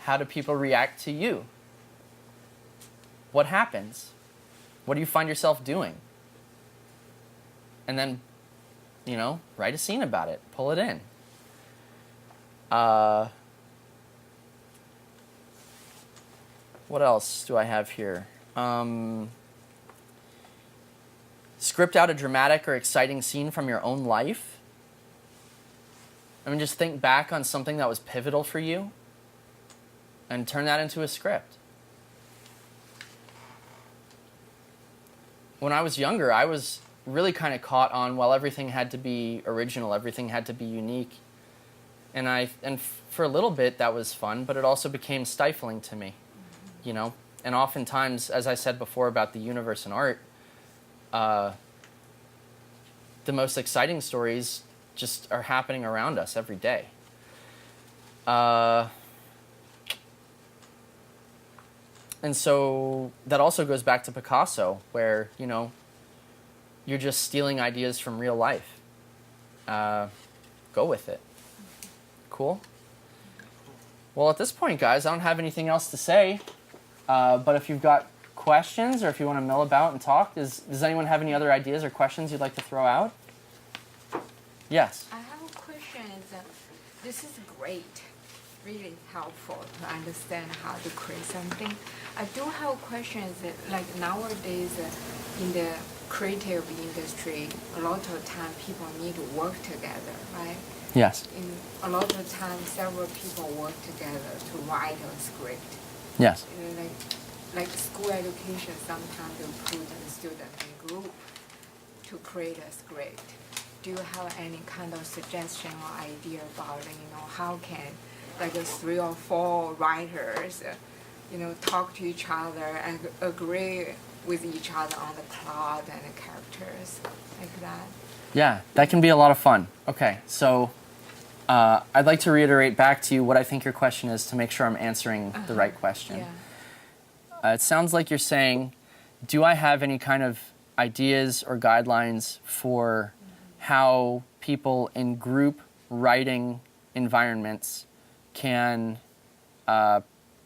How do people react to you? What happens? What do you find yourself doing? And then, you know, write a scene about it. Pull it in. What else do I have here? Script out a dramatic or exciting scene from your own life. I mean, just think back on something that was pivotal for you and turn that into a script. When I was younger, I was really kind of caught on, well, everything had to be original, everything had to be unique. And for a little bit, that was fun, but it also became stifling to me, you know? And oftentimes, as I said before about the universe and art, the most exciting stories just are happening around us every day. And so that also goes back to Picasso, where, you know, you're just stealing ideas from real life. Go with it. Cool? Well, at this point, guys, I don't have anything else to say. But if you've got questions or if you want to mill about and talk, does anyone have any other ideas or questions you'd like to throw out? Yes. I have a question. This is great, really helpful to understand how to create something. I do have questions that, like nowadays in the creative industry, a lot of time people need to work together, right? Yes. In a lot of times, several people work together to write a script. Yes. Like school education, sometimes they put the student in group to create a script. Do you have any kind of suggestion or idea about, you know, how can like 3 or 4 writers, you know, talk to each other and agree with each other on the plot and the characters, like that? Yeah, that can be a lot of fun. Okay, so I'd like to reiterate back to you what I think your question is to make sure I'm answering the right question. Yeah. It sounds like you're saying, do I have any kind of ideas or guidelines for how people in group writing environments can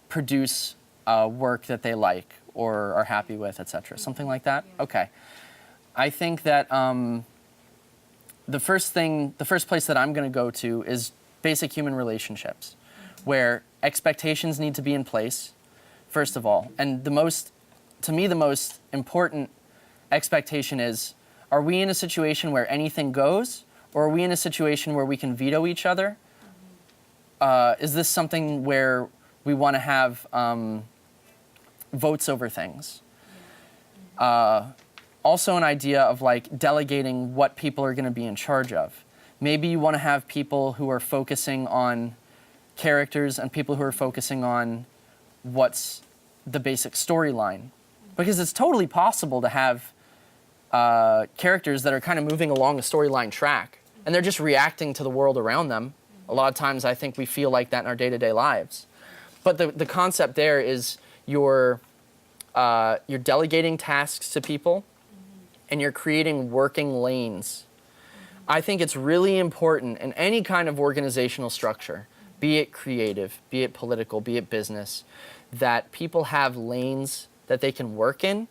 produce work that they like or are happy with, etc. Something like that? Yeah. Okay. I think that the first place that I'm going to go to is basic human relationships, where expectations need to be in place, first of all. And to me, the most important expectation is, are we in a situation where anything goes, or are we in a situation where we can veto each other? Is this something where we want to have votes over things? Also an idea of like delegating what people are going to be in charge of. Maybe you want to have people who are focusing on characters and people who are focusing on what's the basic storyline. Because it's totally possible to have characters that are kind of moving along a storyline track and they're just reacting to the world around them. A lot of times I think we feel like that in our day-to-day lives. But the concept there is you're delegating tasks to people and you're creating working lanes. I think it's really important in any kind of organizational structure, be it creative, be it political, be it business, that people have lanes that they can work in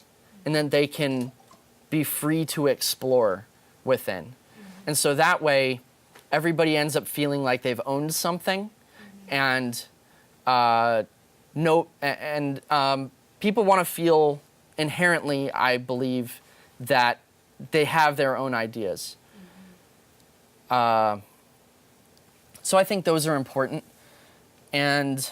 and then they can be free to explore within. And so that way, everybody ends up feeling like they've owned something and people want to feel inherently, I believe, that they have their own ideas. So I think those are important. And,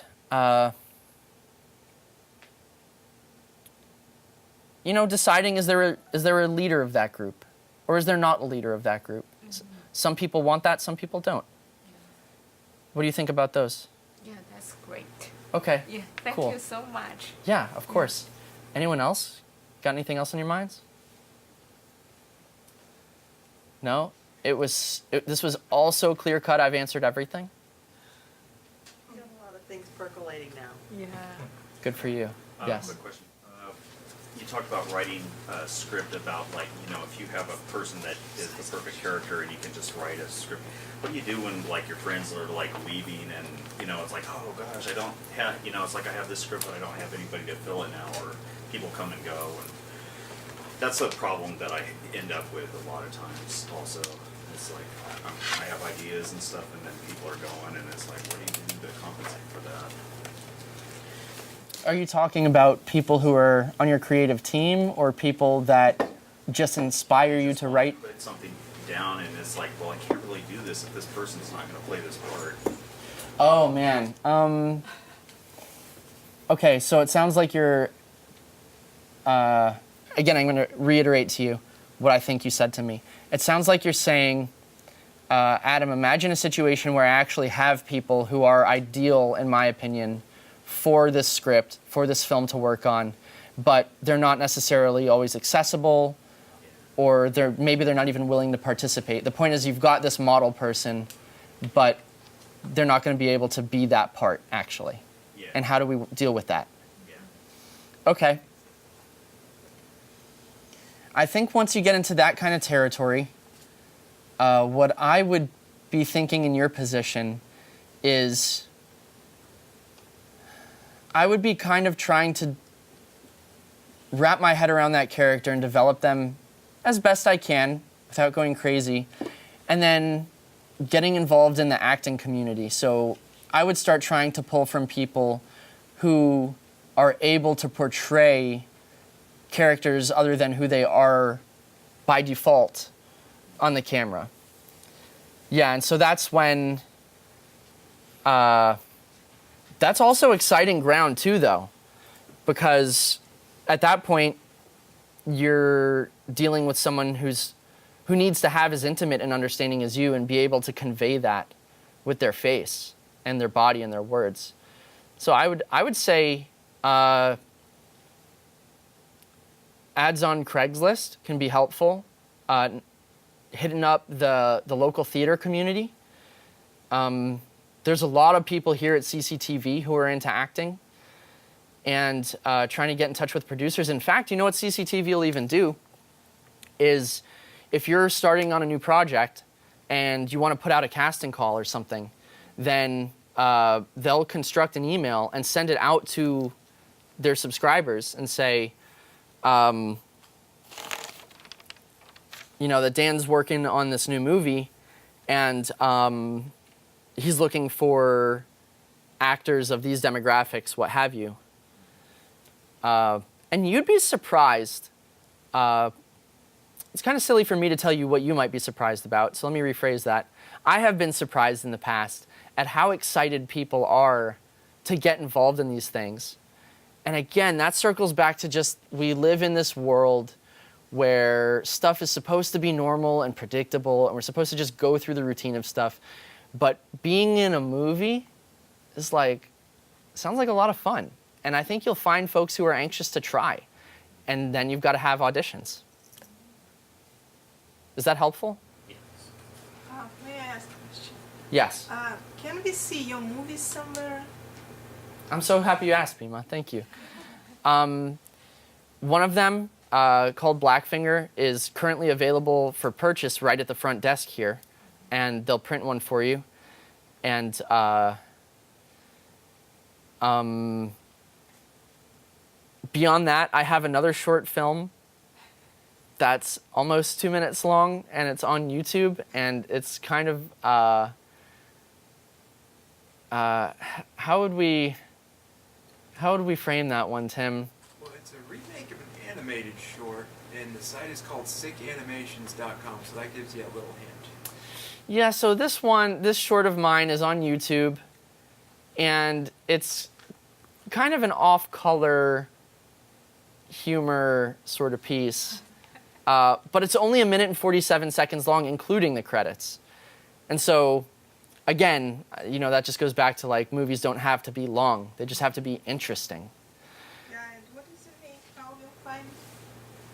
deciding is there a leader of that group? Or is there not a leader of that group? Some people want that, some people don't. What do you think about those? Yeah, that's great. Okay, Yeah, thank cool. you so much. Yeah, of course. Anyone else? Got anything else on your minds? No? This was all so clear-cut, I've answered everything? You have a lot of things percolating now. Yeah. Good for you. Yes. Quick question. You talked about writing a script about, like, if you have a person that is the perfect character and you can just write a script. What do you do when, like, your friends are, like, leaving and, it's like, oh, gosh, I don't have, it's like I have this script but I don't have anybody to fill it now, or people come and go. And that's a problem that I end up with a lot of times also. It's like, I have ideas and stuff and then people are going and it's like, what do you do to compensate for that? Are you talking about people who are on your creative team or people that just inspire you to write? Put something down and it's like, well, I can't really do this if this person's not going to play this part. Oh, man. Okay, so it sounds like you're... again, I'm going to reiterate to you what I think you said to me. It sounds like you're saying, Adam, imagine a situation where I actually have people who are ideal, in my opinion, for this script, for this film to work on, but they're not necessarily always accessible, or maybe they're not even willing to participate. The point is you've got this model person, but they're not going to be able to be that part, actually. Yeah. And how do we deal with that? Yeah. Okay. I think once you get into that kind of territory, what I would be thinking in your position is I would be kind of trying to wrap my head around that character and develop them as best I can without going crazy, and then getting involved in the acting community. So I would start trying to pull from people who are able to portray characters other than who they are by default on the camera. Yeah, and so that's when, that's also exciting ground too, though, because at that point, you're dealing with someone who needs to have as intimate an understanding as you and be able to convey that with their face and their body and their words. So I would say ads on Craigslist can be helpful. Hitting up the local theater community. There's a lot of people here at CCTV who are into acting and trying to get in touch with producers. In fact, you know what CCTV will even do is if you're starting on a new project and you want to put out a casting call or something, then they'll construct an email and send it out to their subscribers and say, you know, that Dan's working on this new movie and he's looking for actors of these demographics, what have you. And you'd be surprised. It's kind of silly for me to tell you what you might be surprised about, so let me rephrase that. I have been surprised in the past at how excited people are to get involved in these things. And again, that circles back to just, we live in this world where stuff is supposed to be normal and predictable, and we're supposed to just go through the routine of stuff. But being in a movie is like, sounds like a lot of fun. And I think you'll find folks who are anxious to try. And then you've got to have auditions. Is that helpful? May I ask a question? Yes. Can we see your movies somewhere? I'm so happy you asked, Bima. Thank you. One of them, called Blackfinger, is currently available for purchase right at the front desk here. And they'll print one for you. And beyond that, I have another short film that's almost 2 minutes long, and it's on YouTube, and it's kind of, how would we frame that one, Tim? Well, it's a remake of an animated short, and the site is called sickanimations.com, so that gives you a little hint. Yeah, so this short of mine is on YouTube, and it's kind of an off-color humor sort of piece. But it's only 1 minute and 47 seconds long, including the credits. And so, again, you know, that just goes back to, like, movies don't have to be long. They just have to be interesting. Yeah, and what is your name? How will you find it?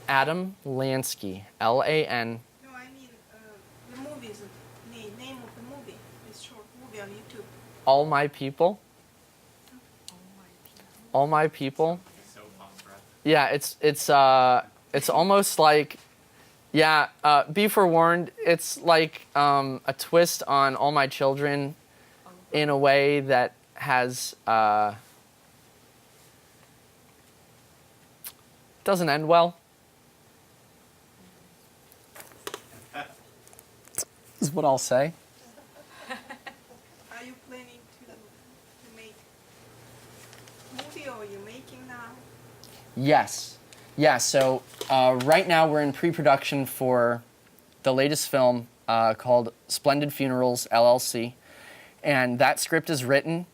Adam Lansky, L-A-N. No, I mean the movies, name of the movie. This short movie on YouTube. All My People. All My People. Yeah, it's almost like, yeah, be forewarned, it's like a twist on All My Children in a way that has, doesn't end well. Is what I'll say. Are you planning to make a movie, or are you making now? Yes. Yeah, so right now we're in pre-production for the latest film called Splendid Funerals, LLC. And that script is written.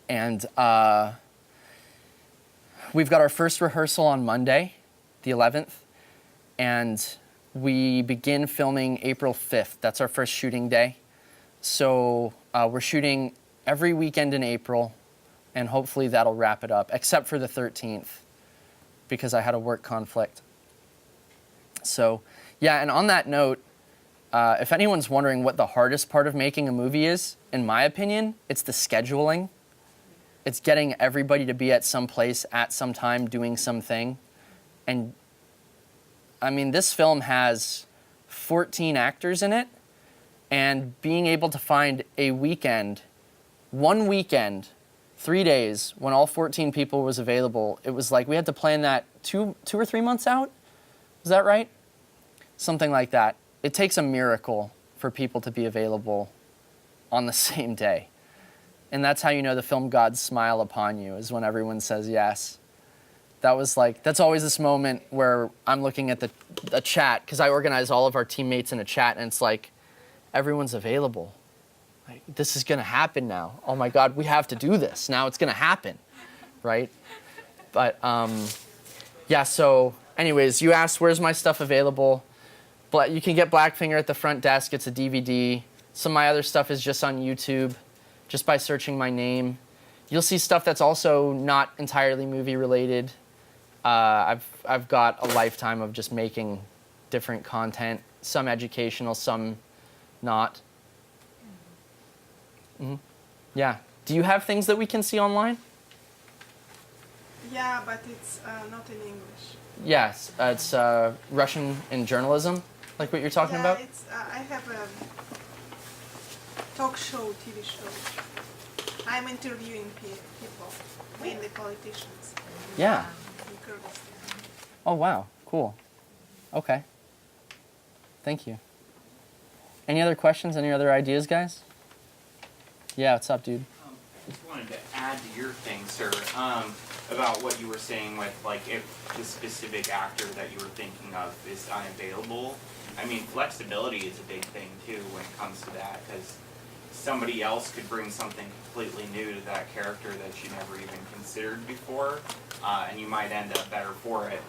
And we've got our first rehearsal on Monday, the 11th. And we begin filming April 5th. That's our first shooting day. So we're shooting every weekend in April. And hopefully that'll wrap it up, except for the 13th. Because I had a work conflict. So, yeah, and on that note, if anyone's wondering what the hardest part of making a movie is, in my opinion, it's the scheduling. it's getting everybody to be at some place at some time doing something. And I mean, this film has 14 actors in it, and being able to find a weekend, one weekend, 3 days, when all 14 people was available, it was like we had to plan that two or 3 months out. Is that right? Something like that. It takes a miracle for people to be available on the same day. And that's how you know the film gods smile upon you, is when everyone says yes. That was like, that's always this moment where I'm looking at the chat, because I organize all of our teammates in a chat, and it's like, everyone's available. Like, this is gonna happen now. Oh my God, we have to do this. Now it's gonna happen, right? But yeah, so anyways, you asked where's my stuff available. But you can get Blackfinger at the front desk. It's a DVD. Some of my other stuff is just on YouTube, just by searching my name. You'll see stuff that's also not entirely movie related. I've got a lifetime of just making different content, some educational, some not. Mm-hmm. Yeah. Do you have things that we can see online? Yeah, but it's not in English. Yes, it's Russian in journalism, like what you're talking about? Yeah, it's, I have a talk show, TV show. I'm interviewing people, mainly politicians. Yeah. In Kyrgyzstan. Oh, wow. Cool. Okay. Thank you. Any other questions? Any other ideas, guys? Yeah, what's up, dude? Just wanted to add to your thing, sir, about what you were saying with, like, if the specific actor that you were thinking of is unavailable. I mean, flexibility is a big thing, too, when it comes to that, because somebody else could bring something completely new to that character that you never even considered before, and you might end up better for it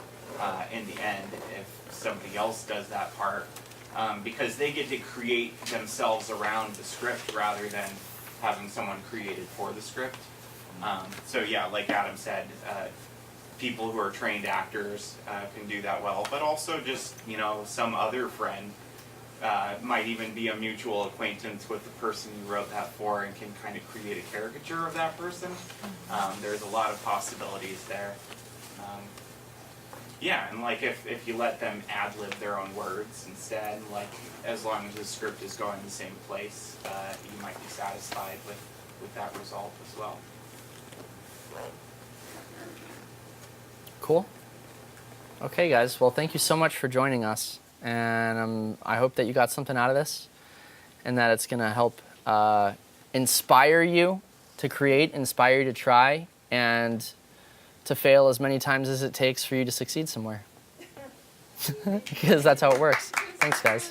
in the end if somebody else does that part, because they get to create themselves around the script rather than having someone created for the script. So yeah, like Adam said, people who are trained actors can do that well, but also just, you know, some other friend might even be a mutual acquaintance with the person you wrote that for and can kind of create a caricature of that person. There's a lot of possibilities there. Yeah, and like if you let them ad-lib their own words instead, like as long as the script is going the same place, you might be satisfied with that result as well. Cool. Okay, guys. Well, thank you so much for joining us. And I hope that you got something out of this and that it's going to help inspire you to create, inspire you to try, and to fail as many times as it takes for you to succeed somewhere. Because that's how it works. Thanks, guys.